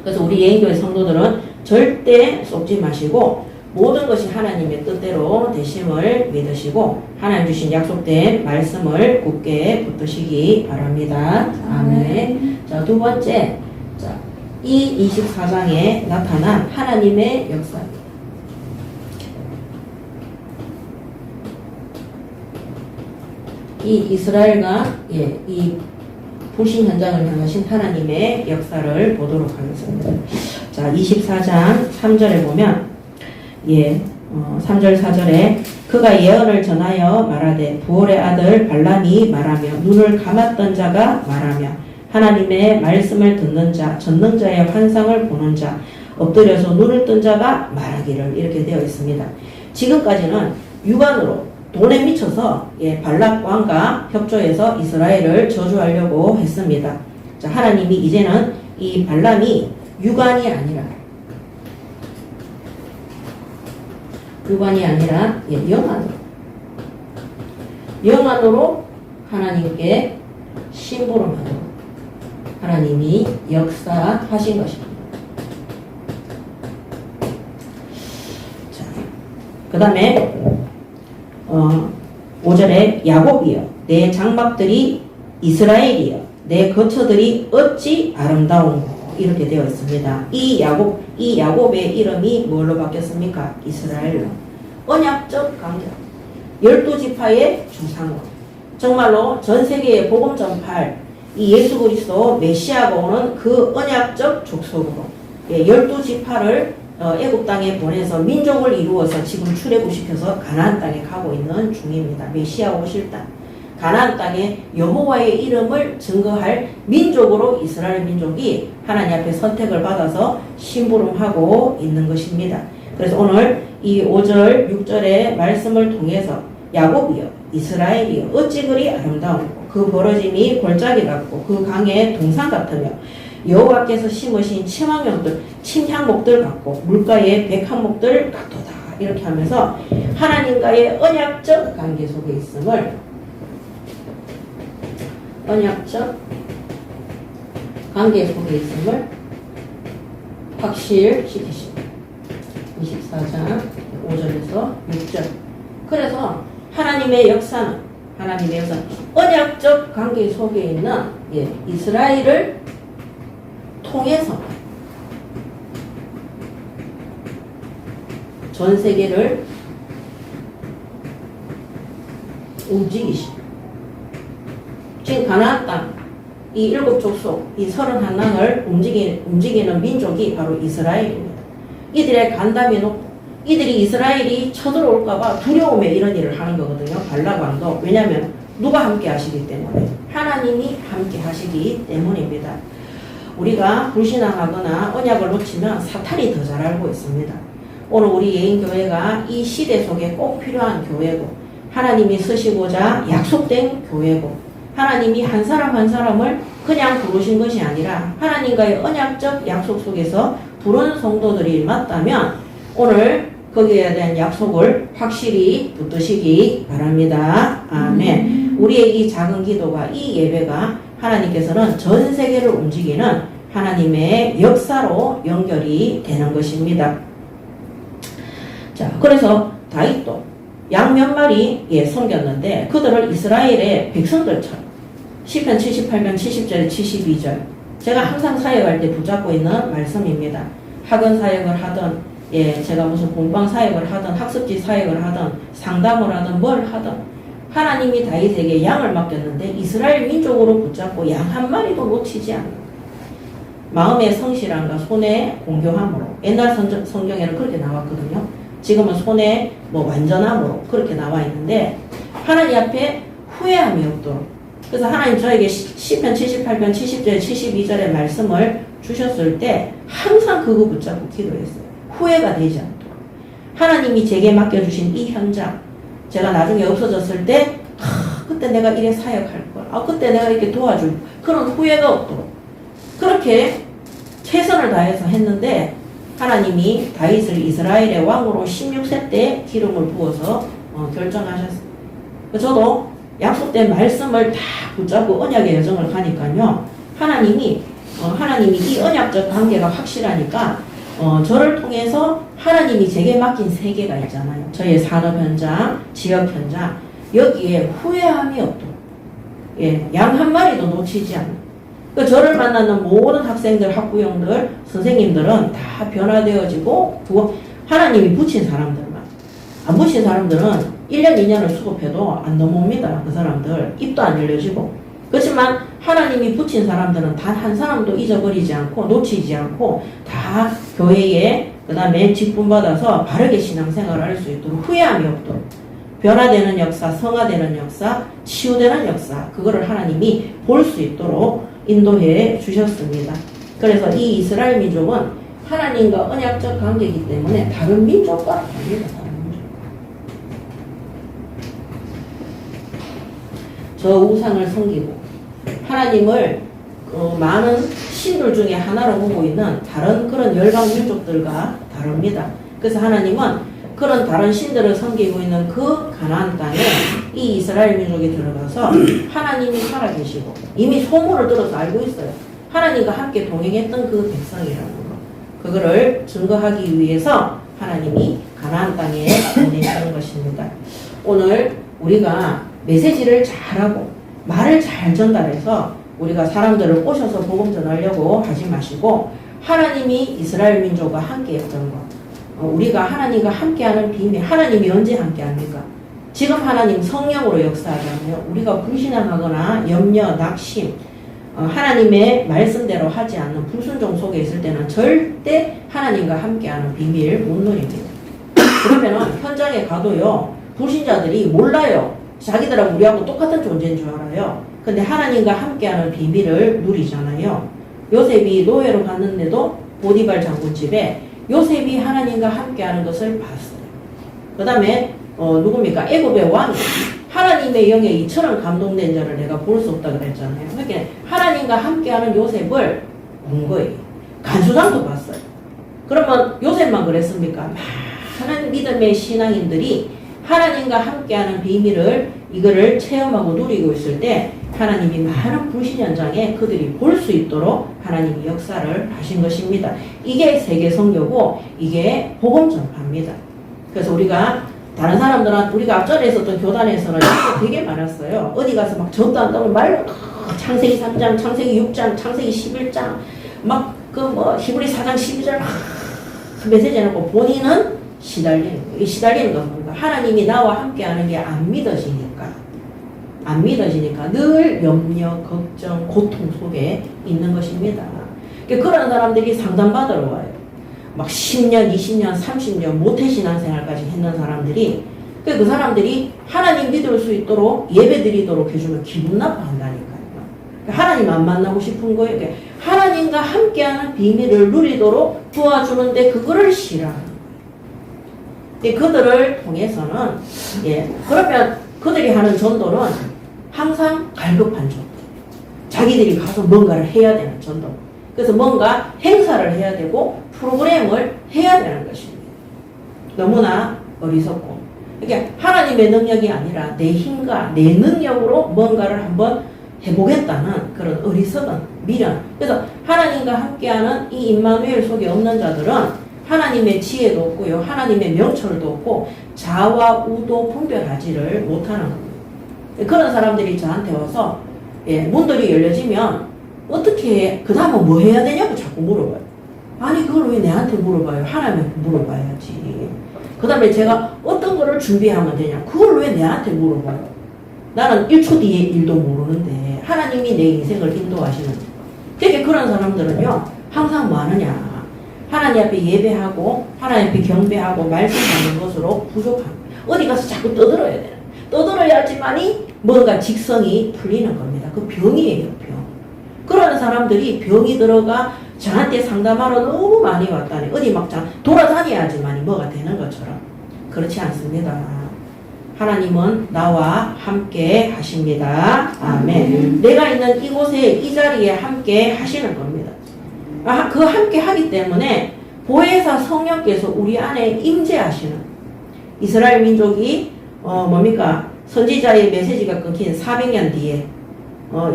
그래서 우리 예인교회 성도들은 절대 속지 마시고 모든 것이 하나님의 뜻대로 되심을 믿으시고 하나님 주신 약속된 말씀을 굳게 붙드시기 바랍니다. 아멘. 자, 두 번째, 이 24장에 나타난 하나님의 역사입니다. 이 이스라엘과 이 불신 현장을 향하신 하나님의 역사를 보도록 하겠습니다. 자, 24장 3절에 보면 3절 4절에 그가 예언을 전하여 말하되 부올의 아들 발람이 말하며 눈을 감았던 자가 말하며 하나님의 말씀을 듣는 자 전능자의 환상을 보는 자 엎드려서 눈을 뜬 자가 말하기를 이렇게 되어 있습니다. 지금까지는 육안으로 돈에 미쳐서 발락 왕과 협조해서 이스라엘을 저주하려고 했습니다. 자, 하나님이 이제는 이 발람이 육안이 아니라 영안으로 하나님께 심부름하도록 하나님이 역사하신 것입니다. 자, 그 다음에 5절에 야곱이여 내 장막들이 이스라엘이여 내 거처들이 어찌 아름다운고 이렇게 되어 있습니다. 이 야곱의 이름이 뭘로 바뀌었습니까? 이스라엘로. 언약적 관계. 12지파의 주상원. 정말로 전 세계에 복음 전파할 이 예수 그리스도 메시아가 오는 그 언약적 족속으로 12지파를 애굽 땅에 보내서 민족을 이루어서 지금 출애굽시켜서 가나안 땅에 가고 있는 중입니다. 메시아 오실 땅. 가나안 땅에 여호와의 이름을 증거할 민족으로 이스라엘 민족이 하나님 앞에 선택을 받아서 심부름하고 있는 것입니다. 그래서 오늘 이 5절 6절의 말씀을 통해서 야곱이여 이스라엘이여 어찌 그리 아름다운고 그 벌어짐이 골짜기 같고 그 강의 동산 같으며 여호와께서 심으신 침향목들 같고 물가의 백향목들 같도다 이렇게 하면서 하나님과의 언약적 관계 속에 있음을 확실시키십니다. 24장 5절에서 6절. 그래서 하나님의 역사는 언약적 관계 속에 있는 이스라엘을 통해서 전 세계를 움직이십니다. 지금 가나안 땅, 이 7족속, 이 31낭을 움직이는 민족이 바로 이스라엘입니다. 이들의 간담이 높고 이들이 이스라엘이 쳐들어올까봐 두려움에 이런 일을 하는 거거든요. 발락왕도. 왜냐하면 누가 함께 하시기 때문에 하나님이 함께 하시기 때문입니다. 우리가 불신앙하거나 언약을 놓치면 사탄이 더 잘 알고 있습니다. 오늘 우리 예인교회가 이 시대 속에 꼭 필요한 교회고 하나님이 쓰시고자 약속된 교회고 하나님이 한 사람 한 사람을 그냥 부르신 것이 아니라 하나님과의 언약적 약속 속에서 부른 성도들이 맞다면 오늘 거기에 대한 약속을 확실히 붙드시기 바랍니다. 아멘. 우리의 이 작은 기도가 이 예배가 하나님께서는 전 세계를 움직이는 하나님의 역사로 연결이 되는 것입니다. 자, 그래서 다윗도 양 몇 마리 섬겼는데 그들을 이스라엘의 백성들처럼 시편 78편 70절 72절 제가 항상 사역할 때 붙잡고 있는 말씀입니다. 학원 사역을 하든 제가 무슨 공방 사역을 하든 학습지 사역을 하든 상담을 하든 뭘 하든 하나님이 다윗에게 양을 맡겼는데 이스라엘 민족으로 붙잡고 양 한 마리도 놓치지 않는 마음의 성실함과 손의 공교함으로. 옛날 성경에는 그렇게 나왔거든요. 지금은 손의 뭐 완전함으로 그렇게 나와 있는데 하나님 앞에 후회함이 없도록. 그래서 하나님 저에게 시편 78편 70절 72절의 말씀을 주셨을 때 항상 그거 붙잡고 기도했어요. 후회가 되지 않도록. 하나님이 제게 맡겨주신 이 현장, 제가 나중에 없어졌을 때 그때 내가 이래 사역할 걸, 그때 내가 이렇게 도와줄 그런 후회가 없도록 그렇게 최선을 다해서 했는데 하나님이 다윗을 이스라엘의 왕으로 16세 때 기름을 부어서 결정하셨어요. 저도 약속된 말씀을 다 붙잡고 언약의 여정을 가니까요. 하나님이 이 언약적 관계가 확실하니까 저를 통해서 하나님이 제게 맡긴 세계가 있잖아요. 저의 산업 현장, 지역 현장, 여기에 후회함이 없도록, 양 한 마리도 놓치지 않는. 저를 만나는 모든 학생들, 학부형들, 선생님들은 다 변화되어지고 하나님이 붙인 사람들만. 안 붙인 사람들은 1년, 2년을 수급해도 안 넘어옵니다. 그 사람들 입도 안 열려지고. 그렇지만 하나님이 붙인 사람들은 단 한 사람도 잊어버리지 않고 놓치지 않고 다 교회에 그 다음에 직분받아서 바르게 신앙생활을 할 수 있도록 후회함이 없도록 변화되는 역사, 성화되는 역사, 치유되는 역사, 그거를 하나님이 볼 수 있도록 인도해 주셨습니다. 그래서 이 이스라엘 민족은 하나님과 언약적 관계이기 때문에 다른 민족과 다릅니다. 저 우상을 섬기고 하나님을 많은 신들 중에 하나로 보고 있는 다른 그런 열방 민족들과 다릅니다. 그래서 하나님은 그런 다른 신들을 섬기고 있는 그 가나안 땅에 이 이스라엘 민족이 들어가서 하나님이 살아계시고 이미 소문을 들어서 알고 있어요. 하나님과 함께 동행했던 그 백성이라는 거. 그거를 증거하기 위해서 하나님이 가나안 땅에 보내시는 것입니다. 오늘 우리가 메시지를 잘하고 말을 잘 전달해서 우리가 사람들을 꼬셔서 복음 전하려고 하지 마시고 하나님이 이스라엘 민족과 함께 했던 것, 우리가 하나님과 함께하는 비밀, 하나님이 언제 함께합니까? 지금 하나님 성령으로 역사하잖아요. 우리가 불신앙하거나 염려, 낙심, 하나님의 말씀대로 하지 않는 불순종 속에 있을 때는 절대 하나님과 함께하는 비밀 못 누립니다. 그러면은 현장에 가도요, 불신자들이 몰라요. 자기들하고 우리하고 똑같은 존재인 줄 알아요. 근데 하나님과 함께하는 비밀을 누리잖아요. 요셉이 노예로 갔는데도 보디발 장군 집에 요셉이 하나님과 함께하는 것을 봤어요. 그 다음에 누굽니까? 애굽의 왕이 하나님의 영에 이처럼 감동된 자를 내가 볼 수 없다 그랬잖아요. 그러니까 하나님과 함께하는 요셉을 본 거예요. 간수장도 봤어요. 그러면 요셉만 그랬습니까? 많은 믿음의 신앙인들이 하나님과 함께하는 비밀을 이거를 체험하고 누리고 있을 때 하나님이 많은 불신 현장에 그들이 볼 수 있도록 하나님이 역사를 하신 것입니다. 이게 세계 선교고 이게 복음 전파입니다. 그래서 우리가 다른 사람들은 우리가 앞전에 있었던 교단에서는 되게 많았어요. 어디 가서 막 젖도 안 떠면 말로 창세기 3장, 창세기 6장, 창세기 11장 막 그 뭐 히브리 4장 12절 메시지 해놓고 본인은 시달리는 거예요. 이 시달리는 건 뭔가 하나님이 나와 함께하는 게 안 믿어지니까 늘 염려, 걱정, 고통 속에 있는 것입니다. 그런 사람들이 상담받으러 와요. 막 10년, 20년, 30년 모태신앙생활까지 했는 사람들이 그 사람들이 하나님 믿을 수 있도록 예배 드리도록 해주면 기분 나빠한다니까요. 하나님 안 만나고 싶은 거예요. 하나님과 함께하는 비밀을 누리도록 도와주는데 그거를 싫어하는 거예요. 그들을 통해서는 그러면 그들이 하는 전도는 항상 갈급한 전도. 자기들이 가서 뭔가를 해야 되는 전도. 그래서 뭔가 행사를 해야 되고 프로그램을 해야 되는 것입니다. 너무나 어리석고. 그러니까 하나님의 능력이 아니라 내 힘과 내 능력으로 뭔가를 한번 해보겠다는 그런 어리석은 미련. 그래서 하나님과 함께하는 이 임마누엘 속에 없는 자들은 하나님의 지혜도 없고요. 하나님의 명철도 없고 자와 우도 분별하지를 못하는 겁니다. 그런 사람들이 저한테 와서 문들이 열려지면 어떻게 그 다음은 뭐 해야 되냐고 자꾸 물어봐요. 아니 그걸 왜 내한테 물어봐요? 하나님한테 물어봐야지. 그 다음에 제가 어떤 거를 준비하면 되냐? 그걸 왜 내한테 물어봐요? 나는 1초 뒤에 일도 모르는데 하나님이 내 인생을 인도하시는. 되게 그런 사람들은요. 항상 뭐 하느냐? 하나님 앞에 예배하고 하나님 앞에 경배하고 말씀 받는 것으로 부족합니다. 어디 가서 자꾸 떠들어야 돼요. 떠들어야지만이 뭔가 직성이 풀리는 겁니다. 그 병이에요, 병. 그런 사람들이 병이 들어가 저한테 상담하러 너무 많이 왔다니 어디 막 돌아다녀야지만이 뭐가 되는 것처럼 그렇지 않습니다. 하나님은 나와 함께 하십니다. 아멘. 내가 있는 이곳에 이 자리에 함께 하시는 겁니다. 그 함께 하기 때문에 보혜사 성령께서 우리 안에 임재하시는 이스라엘 민족이 뭡니까? 선지자의 메시지가 끊긴 400년 뒤에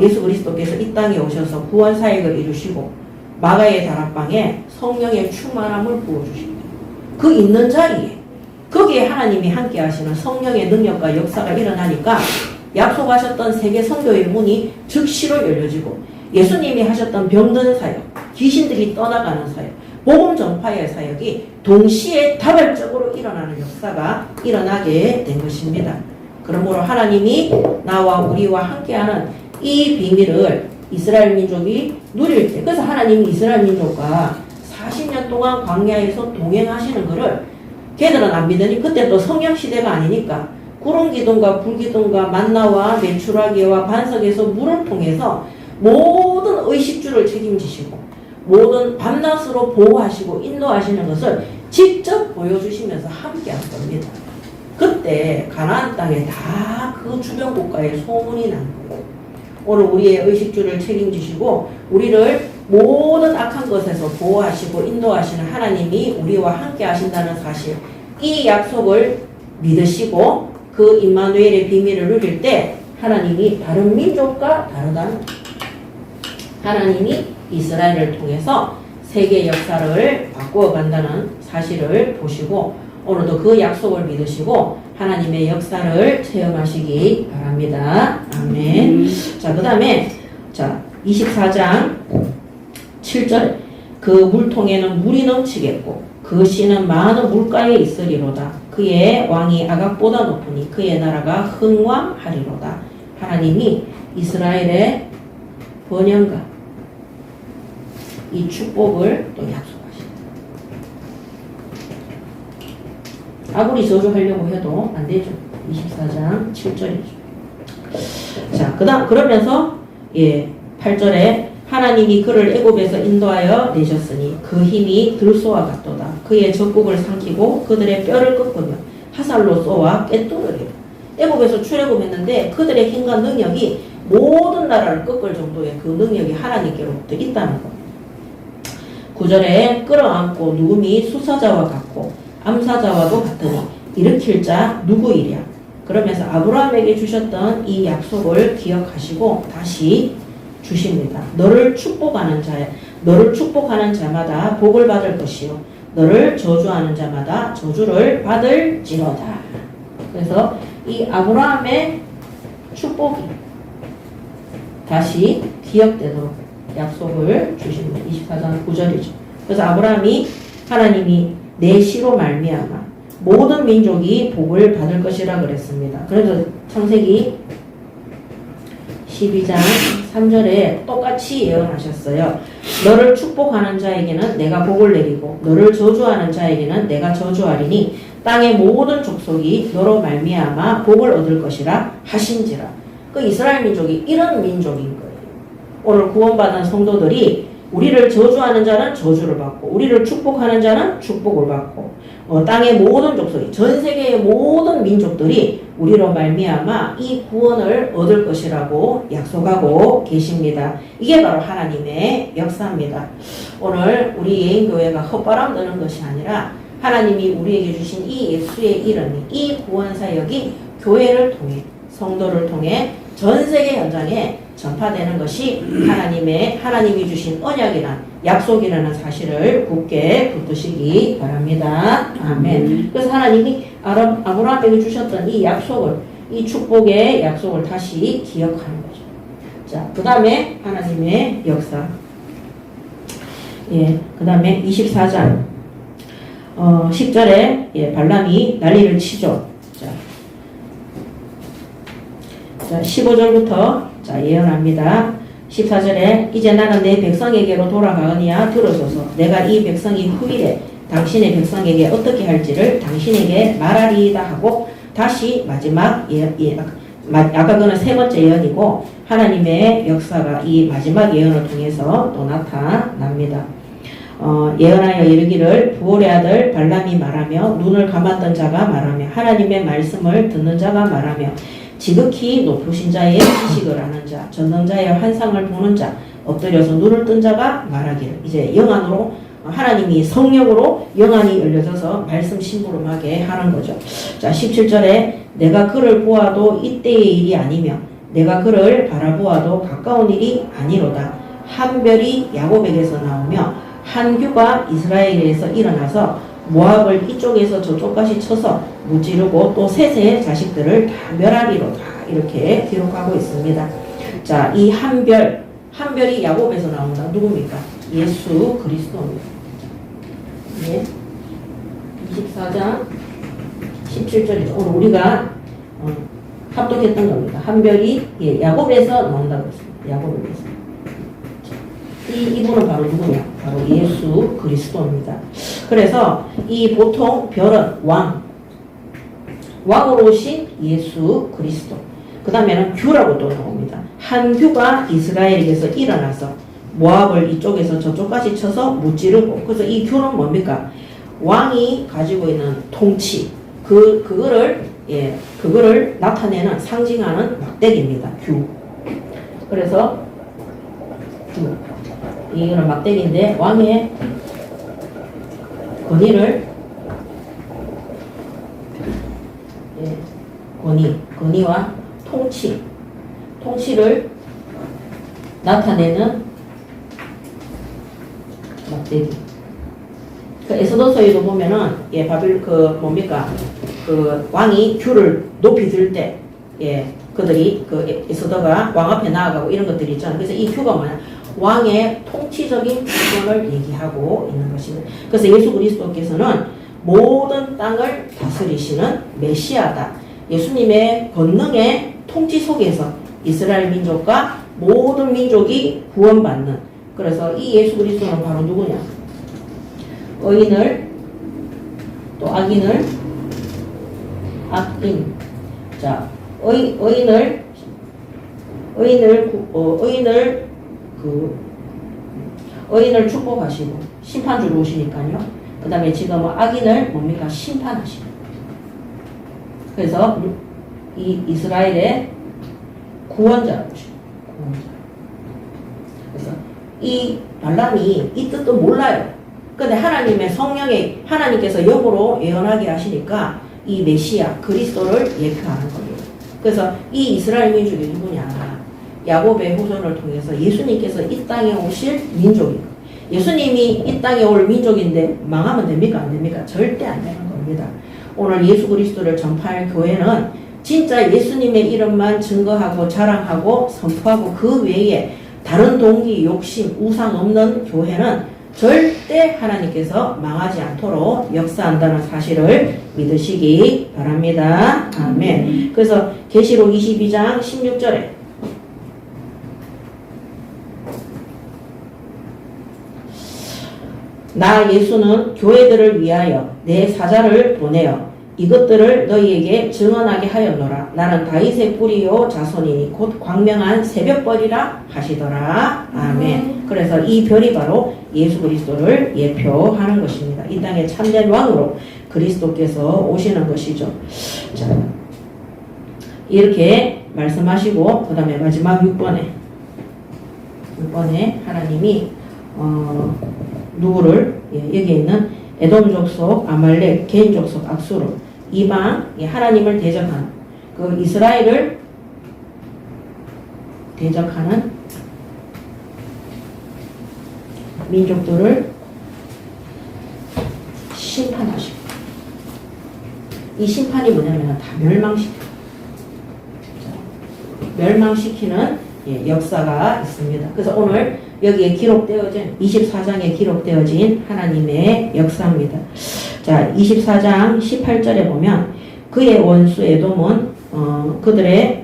예수 그리스도께서 이 땅에 오셔서 구원 사역을 이루시고 마가의 다락방에 성령의 충만함을 부어주십니다. 그 있는 자리에 거기에 하나님이 함께 하시는 성령의 능력과 역사가 일어나니까 약속하셨던 세계 선교의 문이 즉시로 열려지고 예수님이 하셨던 병든 사역, 귀신들이 떠나가는 사역, 복음 전파의 사역이 동시에 다발적으로 일어나는 역사가 일어나게 된 것입니다. 그러므로 하나님이 나와 우리와 함께하는 이 비밀을 이스라엘 민족이 누릴 때, 그래서 하나님이 이스라엘 민족과 40년 동안 광야에서 동행하시는 것을 걔들은 안 믿으니 그때 또 성령 시대가 아니니까 구름기둥과 불기둥과 만나와 메추라기와 반석에서 물을 통해서 모든 의식주를 책임지시고 모든 밤낮으로 보호하시고 인도하시는 것을 직접 보여주시면서 함께한 겁니다. 그때 가나안 땅에 다 그 주변 국가에 소문이 난 거예요. 오늘 우리의 의식주를 책임지시고 우리를 모든 악한 것에서 보호하시고 인도하시는 하나님이 우리와 함께 하신다는 사실, 이 약속을 믿으시고 그 임마누엘의 비밀을 누릴 때 하나님이 다른 민족과 다르다는 거예요. 하나님이 이스라엘을 통해서 세계 역사를 바꾸어 간다는 사실을 보시고 오늘도 그 약속을 믿으시고 하나님의 역사를 체험하시기 바랍니다. 아멘. 자, 그 다음에 24장 7절 그 물통에는 물이 넘치겠고 그 씨는 많은 물가에 있으리로다. 그의 왕이 아각보다 높으니 그의 나라가 흥왕하리로다. 하나님이 이스라엘의 번영과 이 축복을 또 약속하십니다. 아무리 저주하려고 해도 안 되죠. 24장 7절이죠. 자, 그러면서 8절에 하나님이 그를 애굽에서 인도하여 내셨으니 그 힘이 들소와 같도다. 그의 적국을 삼키고 그들의 뼈를 꺾으며 화살로 쏘아 꿰뚫으리라. 애굽에서 출애굽했는데 그들의 힘과 능력이 모든 나라를 꺾을 정도의 그 능력이 하나님께로부터 있다는 겁니다. 9절에 끌어안고 누움이 수사자와 같고 암사자와도 같으니 일으킬 자 누구이랴. 그러면서 아브라함에게 주셨던 이 약속을 기억하시고 다시 주십니다. 너를 축복하는 자마다 복을 받을 것이요 너를 저주하는 자마다 저주를 받을지로다. 그래서 이 아브라함의 축복이 다시 기억되도록 약속을 주십니다. 24장 9절이죠. 그래서 아브라함이 하나님이 내 씨로 말미암아 모든 민족이 복을 받을 것이라 그랬습니다. 그래서 창세기 12장 3절에 똑같이 예언하셨어요. 너를 축복하는 자에게는 내가 복을 내리고 너를 저주하는 자에게는 내가 저주하리니 땅의 모든 족속이 너로 말미암아 복을 얻을 것이라 하신지라. 그 이스라엘 민족이 이런 민족인 거예요. 오늘 구원받은 성도들이 우리를 저주하는 자는 저주를 받고 우리를 축복하는 자는 축복을 받고 땅의 모든 족속이 전 세계의 모든 민족들이 우리로 말미암아 이 구원을 얻을 것이라고 약속하고 계십니다. 이게 바로 하나님의 역사입니다. 오늘 우리 예인교회가 헛바람 드는 것이 아니라 하나님이 우리에게 주신 이 예수의 이름이 이 구원사역이 교회를 통해 성도를 통해 전 세계 현장에 전파되는 것이 하나님이 주신 언약이란 약속이라는 사실을 굳게 붙드시기 바랍니다. 아멘. 그래서 하나님이 아브라함에게 주셨던 이 약속을, 이 축복의 약속을 다시 기억하는 거죠. 자, 그 다음에 하나님의 역사. 그 다음에 24장 10절에 발람이 난리를 치죠. 자, 15절부터 예언합니다. 14절에 이제 나는 내 백성에게로 돌아가거니와 들으소서. 내가 이 백성이 후일에 당신의 백성에게 어떻게 할지를 당신에게 말하리이다 하고 다시 마지막 아까 그는 세 번째 예언이고 하나님의 역사가 이 마지막 예언을 통해서 또 나타납니다. 예언하여 이르기를 부올의 아들 발람이 말하며 눈을 감았던 자가 말하며 하나님의 말씀을 듣는 자가 말하며 지극히 높으신 자의 지식을 아는 자 전능자의 환상을 보는 자 엎드려서 눈을 뜬 자가 말하기를. 이제 영안으로 하나님이 성령으로 영안이 열려져서 말씀 심부름하게 하는 거죠. 자 17절에 내가 그를 보아도 이때의 일이 아니며 내가 그를 바라보아도 가까운 일이 아니로다. 한 별이 야곱에게서 나오며 한 규가 이스라엘에서 일어나서 모압을 이쪽에서 저쪽까지 쳐서 무찌르고 또 셋의 자식들을 다 멸하리로다. 이렇게 기록하고 있습니다. 자, 이 한 별이 야곱에서 나온다. 누굽니까? 예수 그리스도입니다. 네. 24장 17절이죠. 오늘 우리가 합독했던 겁니다. 한 별이 야곱에서 나온다고 했습니다. 야곱에서. 이분은 바로 누구냐? 바로 예수 그리스도입니다. 그래서 이 보통 별은 왕으로 오신 예수 그리스도. 그 다음에는 규라고 또 나옵니다. 한 규가 이스라엘에게서 일어나서 모압을 이쪽에서 저쪽까지 쳐서 무찌르고. 그래서 이 규는 뭡니까? 왕이 가지고 있는 통치. 그거를 나타내는 상징하는 막대기입니다. 규. 그래서 규. 이거는 막대기인데 왕의 권위를 권위와 통치를 나타내는 막대기. 그 에스더서에도 보면은 그 왕이 규를 높이 들 때 그들이 그 에스더가 왕 앞에 나아가고 이런 것들이 있잖아요. 그래서 이 규가 뭐냐? 왕의 통치적인 기본을 얘기하고 있는 것입니다. 그래서 예수 그리스도께서는 모든 땅을 다스리시는 메시아다. 예수님의 권능의 통치 속에서 이스라엘 민족과 모든 민족이 구원받는. 그래서 이 예수 그리스도는 바로 누구냐? 의인을 또 악인을 자 의인을 축복하시고 심판주로 오시니까요. 그 다음에 지금 악인을 뭡니까? 심판하시고. 그래서 이 이스라엘의 구원자로 오십니다. 그래서 이 발람이 이 뜻도 몰라요. 근데 하나님의 성령에 하나님께서 영으로 예언하게 하시니까 이 메시아 그리스도를 예표하는 겁니다. 그래서 이 이스라엘 민족이 누구냐? 야곱의 후손을 통해서 예수님께서 이 땅에 오실 민족이고, 예수님이 이 땅에 올 민족인데 망하면 됩니까? 안 됩니까? 절대 안 되는 겁니다. 오늘 예수 그리스도를 전파할 교회는 진짜 예수님의 이름만 증거하고 자랑하고 선포하고 그 외에 다른 동기, 욕심, 우상 없는 교회는 절대 하나님께서 망하지 않도록 역사한다는 사실을 믿으시기 바랍니다. 아멘. 그래서 계시록 22장 16절에 나 예수는 교회들을 위하여 내 사자를 보내어 이것들을 너희에게 증언하게 하였노라. 나는 다윗의 뿌리요 자손이니 곧 광명한 새벽벌이라 하시더라. 아멘. 그래서 이 별이 바로 예수 그리스도를 예표하는 것입니다. 이 땅에 참된 왕으로 그리스도께서 오시는 것이죠. 자, 이렇게 말씀하시고 그 다음에 마지막 6번에 하나님이 누구를 여기 있는 에돔 족속, 아말렉, 게인 족속, 악수르 이방 하나님을 대적하는 그 이스라엘을 대적하는 민족들을 심판하시고, 이 심판이 뭐냐면 다 멸망시키는 역사가 있습니다. 그래서 오늘 여기에 기록되어진 24장에 기록되어진 하나님의 역사입니다. 자, 24장 18절에 보면 그의 원수 에돔은 그들의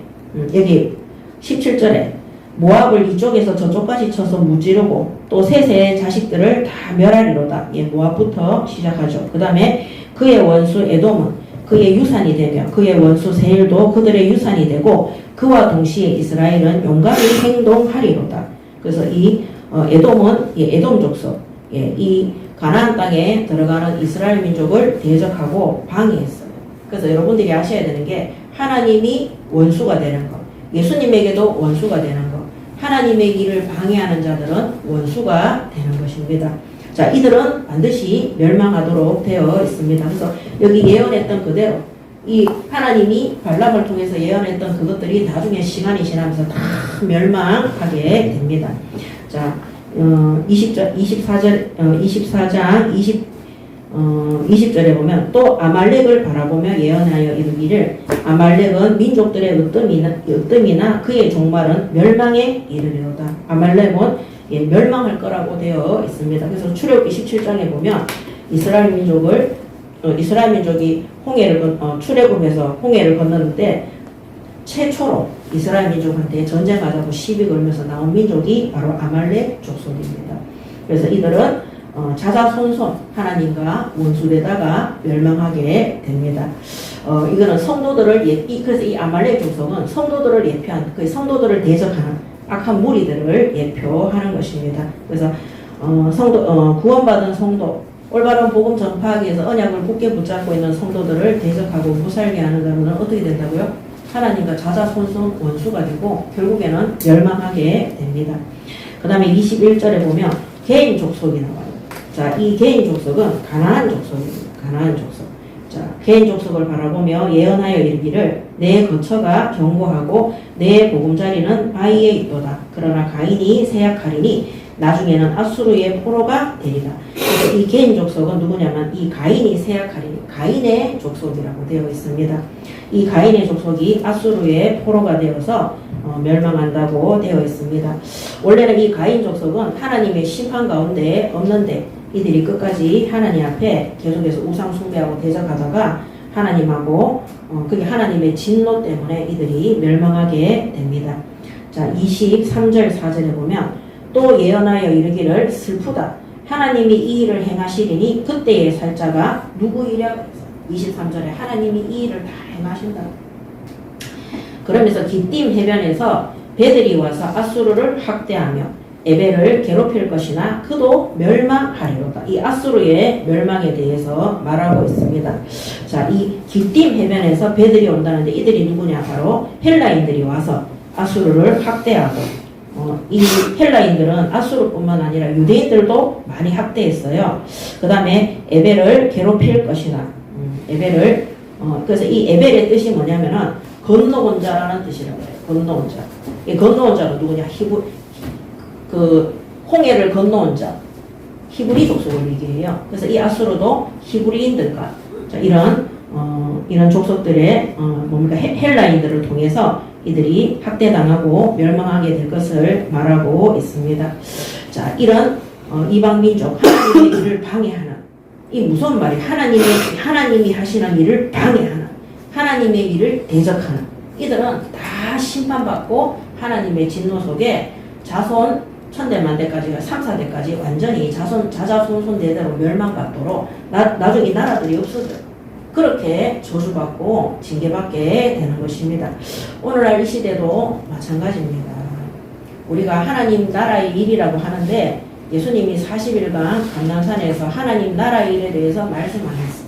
여기 17절에 모압을 이쪽에서 저쪽까지 쳐서 무찌르고 또 셋의 자식들을 다 멸하리로다. 예, 모압부터 시작하죠. 그 다음에 그의 원수 에돔은 그의 유산이 되며 그의 원수 세일도 그들의 유산이 되고 그와 동시에 이스라엘은 용감히 행동하리로다. 그래서 이 에돔은 에돔 족속, 이 가나안 땅에 들어가는 이스라엘 민족을 대적하고 방해했어요. 그래서 여러분들이 아셔야 되는 게 하나님이 원수가 되는 것, 예수님에게도 원수가 되는 것, 하나님의 일을 방해하는 자들은 원수가 되는 것입니다. 자, 이들은 반드시 멸망하도록 되어 있습니다. 그래서 여기 예언했던 그대로 이 하나님이 발람을 통해서 예언했던 그것들이 나중에 시간이 지나면서 다 멸망하게 됩니다. 자, 20절에 보면 또 아말렉을 바라보며 예언하여 이르기를 아말렉은 민족들의 으뜸이나 그의 종말은 멸망에 이르리로다. 아말렉은 멸망할 거라고 되어 있습니다. 그래서 출애굽기 17장에 보면 이스라엘 민족이 출애굽해서 홍해를 건너는데 최초로 이스라엘 민족한테 전쟁하자고 시비 걸면서 나온 민족이 바로 아말렉 족속입니다. 그래서 이들은 자자손손 하나님과 원수되다가 멸망하게 됩니다. 이거는 성도들을 그래서 이 아말렉 족속은 성도들을 예표한 그 성도들을 대적하는 악한 무리들을 예표하는 것입니다. 그래서 구원받은 성도, 올바른 복음 전파하기 위해서 언약을 굳게 붙잡고 있는 성도들을 대적하고 무살게 하는 자들은 어떻게 된다고요? 하나님과 자자손손 원수가 되고 결국에는 멸망하게 됩니다. 그 다음에 21절에 보면 개인 족속이 나와요. 자, 이 개인 족속은 가나안 족속입니다. 가나안 족속. 자, 개인 족속을 바라보며 예언하여 이르기를 내 거처가 견고하고 내 보금자리는 바위에 있도다. 그러나 가인이 세약하리니 나중에는 아수르의 포로가 되리라. 그래서 이 개인 족속은 누구냐면 이 가인이 세약하리니 가인의 족속이라고 되어 있습니다. 이 가인의 족속이 아수르의 포로가 되어서 멸망한다고 되어 있습니다. 원래는 이 가인 족속은 하나님의 심판 가운데 없는데 이들이 끝까지 하나님 앞에 계속해서 우상 숭배하고 대적하다가 하나님하고 그게 하나님의 진노 때문에 이들이 멸망하게 됩니다. 자, 23절 4절에 보면 또 예언하여 이르기를 슬프다. 하나님이 이 일을 행하시리니 그때의 살자가 누구이랴. 23절에 하나님이 이 일을 다 행하신다. 그러면서 기띔 해변에서 배들이 와서 아수르를 학대하며 에벨을 괴롭힐 것이나 그도 멸망하리로다. 이 아수르의 멸망에 대해서 말하고 있습니다. 자, 이 기띔 해변에서 배들이 온다는데 이들이 누구냐? 바로 헬라인들이 와서 아수르를 학대하고 이 헬라인들은 아수르뿐만 아니라 유대인들도 많이 학대했어요. 그 다음에 에벨을 괴롭힐 것이나 그래서 이 에벨의 뜻이 뭐냐면은 건너온 자라는 뜻이라고 해요. 건너온 자. 이 건너온 자가 누구냐? 홍해를 건너온 자. 히브리 족속을 얘기해요. 그래서 이 아수르도 히브리인들과 이런 족속들의 헬라인들을 통해서 이들이 학대당하고 멸망하게 될 것을 말하고 있습니다. 자, 이런 이방 민족 하나님의 일을 방해하는 이 무서운 말이 하나님이 하시는 일을 방해하는 하나님의 일을 대적하는 이들은 다 심판받고 하나님의 진노 속에 자손 천대만대까지가 3, 4대까지 완전히 자자손손 대대로 멸망받도록 나중에 나라들이 없어져요. 그렇게 저주받고 징계받게 되는 것입니다. 오늘날 이 시대도 마찬가지입니다. 우리가 하나님 나라의 일이라고 하는데 예수님이 40일간 감난산에서 하나님 나라의 일에 대해서 말씀 안 했어요.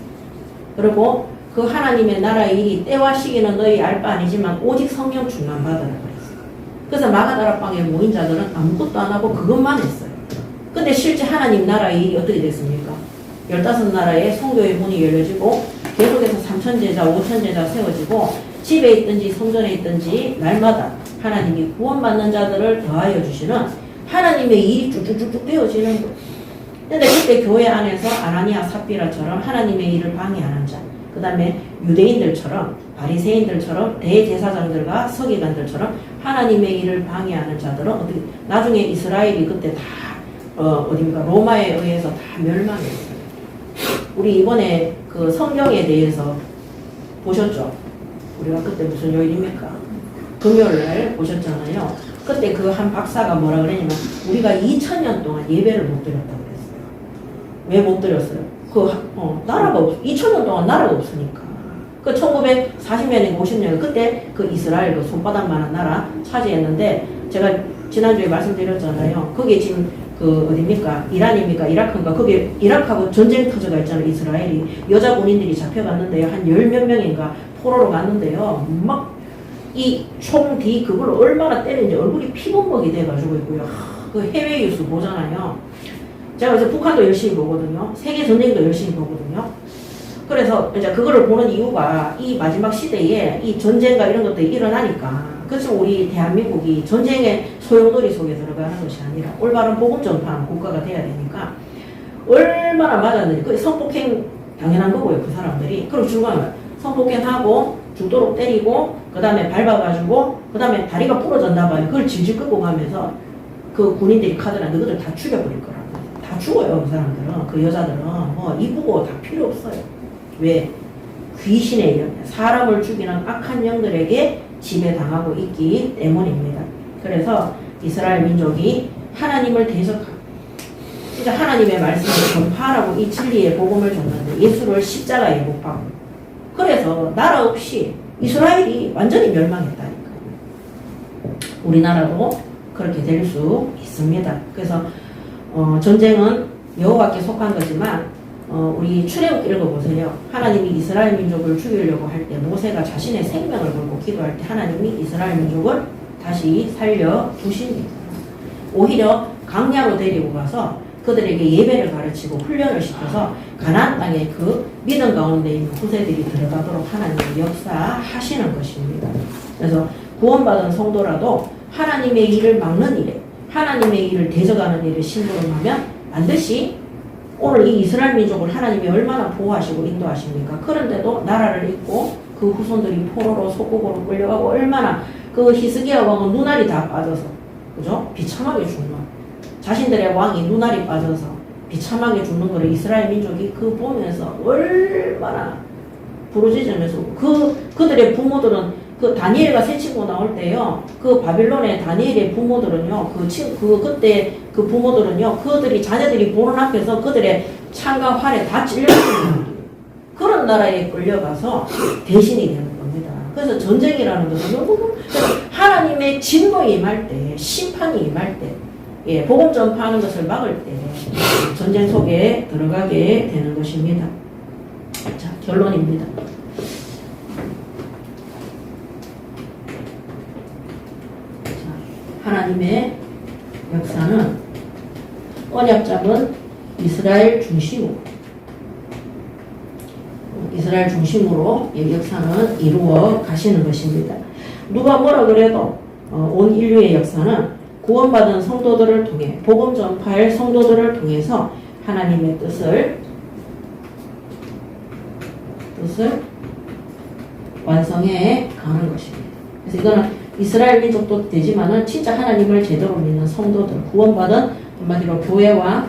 그리고 그 하나님의 나라의 일이 때와 시기는 너희 알 바 아니지만 오직 성령 충만받으라 그랬어요. 그래서 마가다락방에 모인 자들은 아무것도 안 하고 그것만 했어요. 근데 실제 하나님 나라의 일이 어떻게 됐습니까? 15나라의 성교의 문이 열려지고 계속해서 3,000제자, 5,000제자 세워지고 집에 있든지 성전에 있든지 날마다 하나님이 구원받는 자들을 더하여 주시는 하나님의 일이 쭉쭉쭉 되어지는 거예요. 근데 그때 교회 안에서 아나니아 삽비라처럼 하나님의 일을 방해하는 자, 그 다음에 유대인들처럼 바리새인들처럼 대제사장들과 서기관들처럼 하나님의 일을 방해하는 자들은 어떻게 나중에 이스라엘이 그때 다 로마에 의해서 다 멸망했어요. 우리 이번에 그 성경에 대해서 보셨죠? 우리가 그때 무슨 요일입니까? 금요일날 보셨잖아요. 그때 그 한 박사가 뭐라 그랬냐면 우리가 2000년 동안 예배를 못 드렸다고 그랬어요. 왜 못 드렸어요? 나라가 2000년 동안 나라가 없으니까. 그 1940년에 50년 그때 그 이스라엘 그 손바닥만한 나라 차지했는데 제가 지난주에 말씀드렸잖아요. 거기에 지금 그 어딥니까? 이란입니까? 이라크인가? 거기 이라크하고 전쟁 터져가 있잖아요. 이스라엘이 여자 군인들이 잡혀갔는데요. 한 열 몇 명인가 포로로 갔는데요. 막 이 총 뒤 그걸 얼마나 때리는지 얼굴이 피범벅이 돼가지고 있고요. 그 해외 뉴스 보잖아요. 제가 그래서 북한도 열심히 보거든요. 세계 전쟁도 열심히 보거든요. 그래서 이제 그거를 보는 이유가 이 마지막 시대에 이 전쟁과 이런 것들이 일어나니까 그래서 우리 대한민국이 전쟁의 소용돌이 속에 들어가는 것이 아니라 올바른 복음 전파하는 국가가 돼야 되니까 얼마나 맞았는지 그 성폭행 당연한 거고요. 그 사람들이. 그리고 중요한 건 성폭행하고 죽도록 때리고 그 다음에 밟아가지고 그 다음에 다리가 부러졌나 봐요. 그걸 질질 끌고 가면서 그 군인들이 카드라 너희들 다 죽여버릴 거라고. 다 죽어요. 그 사람들은. 그 여자들은 뭐 이쁘고 다 필요 없어요. 왜? 귀신의 영, 사람을 죽이는 악한 영들에게 지배당하고 있기 때문입니다. 그래서 이스라엘 민족이 하나님을 대적하고 진짜 하나님의 말씀을 전파하라고 이 진리의 복음을 줬는데 예수를 십자가에 못 박고 그래서 나라 없이 이스라엘이 완전히 멸망했다니까요. 우리나라도 그렇게 될 수 있습니다. 그래서 전쟁은 여호와께 속한 거지만 우리 출애굽 이런 거 보세요. 하나님이 이스라엘 민족을 죽이려고 할 때 모세가 자신의 생명을 걸고 기도할 때 하나님이 이스라엘 민족을 다시 살려 주십니다. 오히려 강야로 데리고 가서 그들에게 예배를 가르치고 훈련을 시켜서 가나안 땅에 그 믿음 가운데 있는 후세들이 들어가도록 하나님이 역사하시는 것입니다. 그래서 구원받은 성도라도 하나님의 일을 막는 일에 하나님의 일을 대적하는 일을 심부름하면 반드시 오늘 이 이스라엘 민족을 하나님이 얼마나 보호하시고 인도하십니까? 그런데도 나라를 잇고 그 후손들이 포로로 속국으로 끌려가고 얼마나 그 히스기야 왕은 눈알이 다 빠져서 그죠? 비참하게 죽는 자신들의 왕이 눈알이 빠져서 비참하게 죽는 거를 이스라엘 민족이 그 보면서 얼마나 부르짖으면서 그들의 부모들은 그 다니엘과 세 친구 나올 때요. 그 바빌론의 다니엘의 부모들은요. 그때 그 부모들은요. 그들이 자녀들이 보는 앞에서 그들의 창과 활에 다 찔렸습니다. 그런 나라에 끌려가서 대신이 되는 겁니다. 그래서 전쟁이라는 것은 하나님의 진노에 임할 때, 심판이 임할 때, 예, 복음 전파하는 것을 막을 때 전쟁 속에 들어가게 되는 것입니다. 자, 결론입니다. 하나님의 역사는 언약 잡은 이스라엘 중심으로 역사는 이루어 가시는 것입니다. 누가 뭐라 그래도 온 인류의 역사는 구원받은 성도들을 통해 복음 전파할 성도들을 통해서 하나님의 뜻을 완성해 가는 것입니다. 그래서 이거는 이스라엘 민족도 되지만은 진짜 하나님을 제대로 믿는 성도들, 구원받은 한마디로 교회와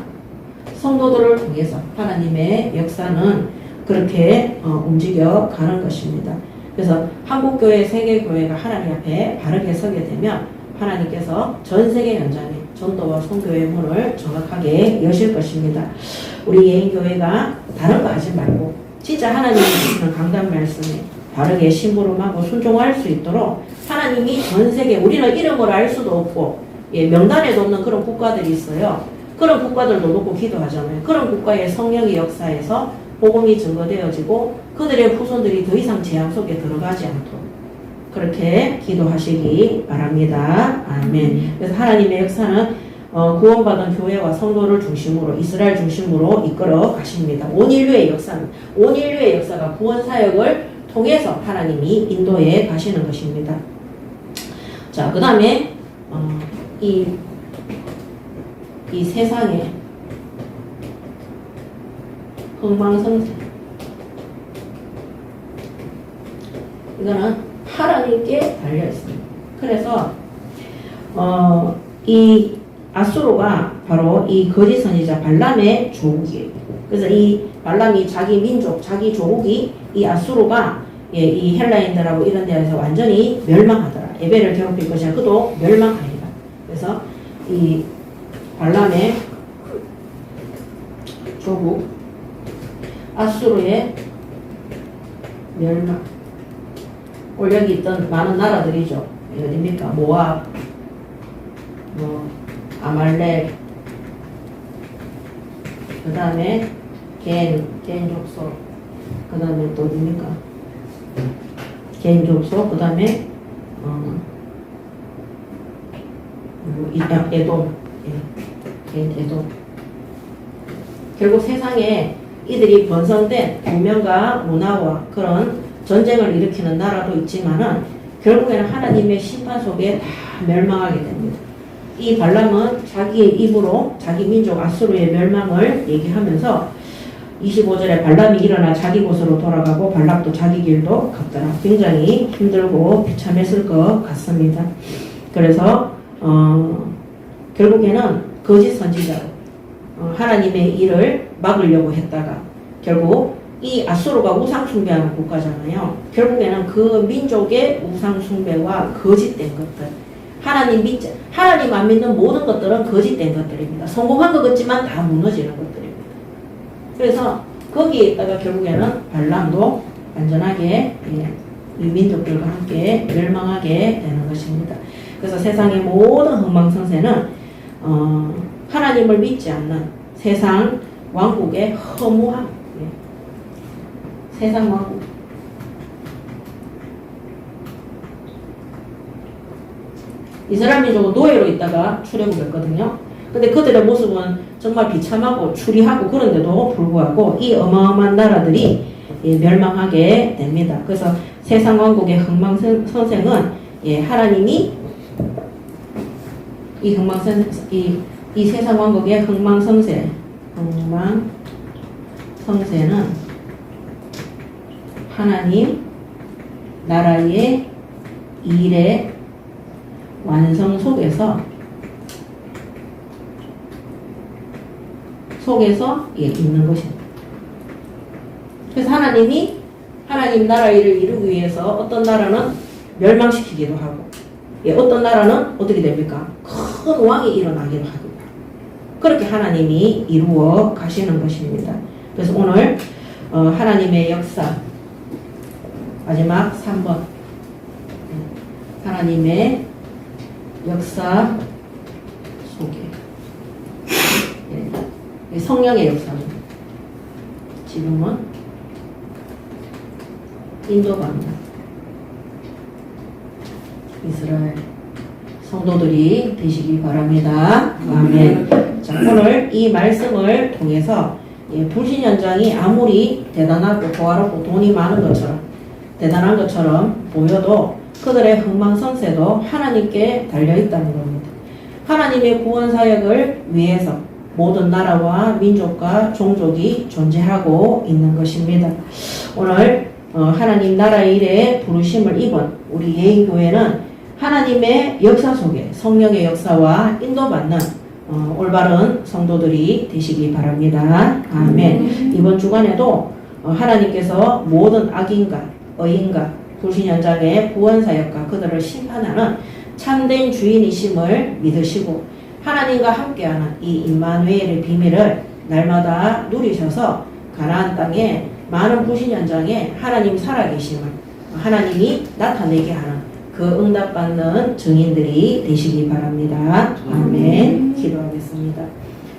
성도들을 통해서 하나님의 역사는 그렇게 움직여 가는 것입니다. 그래서 한국교회, 세계교회가 하나님 앞에 바르게 서게 되면 하나님께서 전 세계 현장에 전도와 선교의 문을 정확하게 여실 것입니다. 우리 예인교회가 다른 거 하지 말고 진짜 하나님이 주시는 강단 말씀에 바르게 심부름하고 순종할 수 있도록 하나님이 전 세계 우리는 이름을 알 수도 없고 명단에도 없는 그런 국가들이 있어요. 그런 국가들도 놓고 기도하잖아요. 그런 국가의 성령의 역사에서 복음이 증거되어지고 그들의 후손들이 더 이상 재앙 속에 들어가지 않도록 그렇게 기도하시기 바랍니다. 아멘. 그래서 하나님의 역사는 구원받은 교회와 성도를 중심으로 이스라엘 중심으로 이끌어 가십니다. 온 인류의 역사가 구원 사역을 통해서 하나님이 인도해 가시는 것입니다. 자, 그 다음에 이 세상에 흥망성쇠 이거는 하나님께 달려 있습니다. 그래서 이 아수르가 바로 이 거짓 선지자 발람의 조국이에요. 그래서 이 발람이 자기 민족, 자기 조국이 이 아수르가 이 헬라인들하고 이런 데에서 완전히 멸망하더라. 에벨을 괴롭힐 것이라 그도 멸망하리라. 그래서 이 발람의 조국 아수르의 멸망. 오늘 여기 있던 많은 나라들이죠. 어디입니까? 모압, 아말렉, 그 다음에 겐 족속, 그 다음에 또 어디입니까? 겐 족속, 그 다음에 에돔, 겐 에돔. 결국 세상에 이들이 번성된 문명과 문화와 그런 전쟁을 일으키는 나라도 있지만은 결국에는 하나님의 심판 속에 다 멸망하게 됩니다. 이 발람은 자기의 입으로 자기 민족 아수르의 멸망을 얘기하면서 25절에 발람이 일어나 자기 곳으로 돌아가고 발락도 자기 길도 갔더라. 굉장히 힘들고 비참했을 것 같습니다. 그래서 결국에는 거짓 선지자로 하나님의 일을 막으려고 했다가 결국 이 아수르가 우상 숭배하는 국가잖아요. 결국에는 그 민족의 우상 숭배와 거짓된 것들, 하나님 안 믿는 모든 것들은 거짓된 것들입니다. 성공한 것 같지만 다 무너지는 것들입니다. 그래서 거기에 있다가 결국에는 발람도 완전하게 이 민족들과 함께 멸망하게 되는 것입니다. 그래서 세상의 모든 흥망성쇠는 하나님을 믿지 않는 세상 왕국의 허무함, 세상 왕국. 이스라엘 민족은 노예로 있다가 출애굽했거든요. 근데 그들의 모습은 정말 비참하고 추리하고 그런데도 불구하고 이 어마어마한 나라들이 멸망하게 됩니다. 그래서 세상 왕국의 흥망성쇠는 하나님이 이 세상 왕국의 흥망성쇠는 하나님 나라의 일의 완성 속에서 있는 것입니다. 그래서 하나님이 하나님 나라 일을 이루기 위해서 어떤 나라는 멸망시키기도 하고 어떤 나라는 어떻게 됩니까? 큰 왕이 일어나기도 하고 그렇게 하나님이 이루어 가시는 것입니다. 그래서 오늘 하나님의 역사 마지막 3번 하나님의 역사 속에 성령의 역사입니다. 지금은 인도받는 이스라엘 성도들이 되시기 바랍니다. 아멘. 자, 오늘 이 말씀을 통해서 불신 현장이 아무리 대단하고 고아롭고 돈이 많은 것처럼 대단한 것처럼 보여도 그들의 흥망성쇠도 하나님께 달려있다는 겁니다. 하나님의 구원 사역을 위해서 모든 나라와 민족과 종족이 존재하고 있는 것입니다. 오늘 하나님 나라 일에 부르심을 입은 우리 예인교회는 하나님의 역사 속에 성령의 역사와 인도받는 올바른 성도들이 되시기 바랍니다. 아멘. 이번 주간에도 하나님께서 모든 악인과 의인과 불신 현장의 구원 사역과 그들을 심판하는 참된 주인이심을 믿으시고 하나님과 함께하는 이 임마누엘의 비밀을 날마다 누리셔서 가나안 땅에 많은 불신 현장에 하나님 살아계심을 하나님이 나타내게 하는 그 응답받는 증인들이 되시기 바랍니다. 아멘. 기도하겠습니다.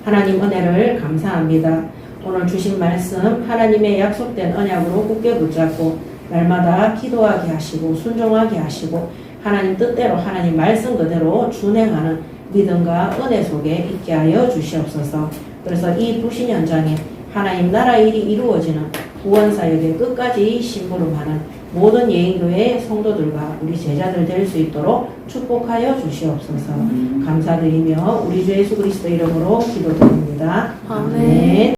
하나님 은혜를 감사합니다. 오늘 주신 말씀 하나님의 약속된 언약으로 굳게 붙잡고 날마다 기도하게 하시고 순종하게 하시고 하나님 뜻대로 하나님 말씀 그대로 준행하는 믿음과 은혜 속에 있게 하여 주시옵소서. 그래서 이 불신 현장에 하나님 나라 일이 이루어지는 구원사역에 끝까지 심부름하는 모든 예인교회 성도들과 우리 제자들 될 수 있도록 축복하여 주시옵소서. 감사드리며 우리 주 예수 그리스도 이름으로 기도드립니다. 아멘.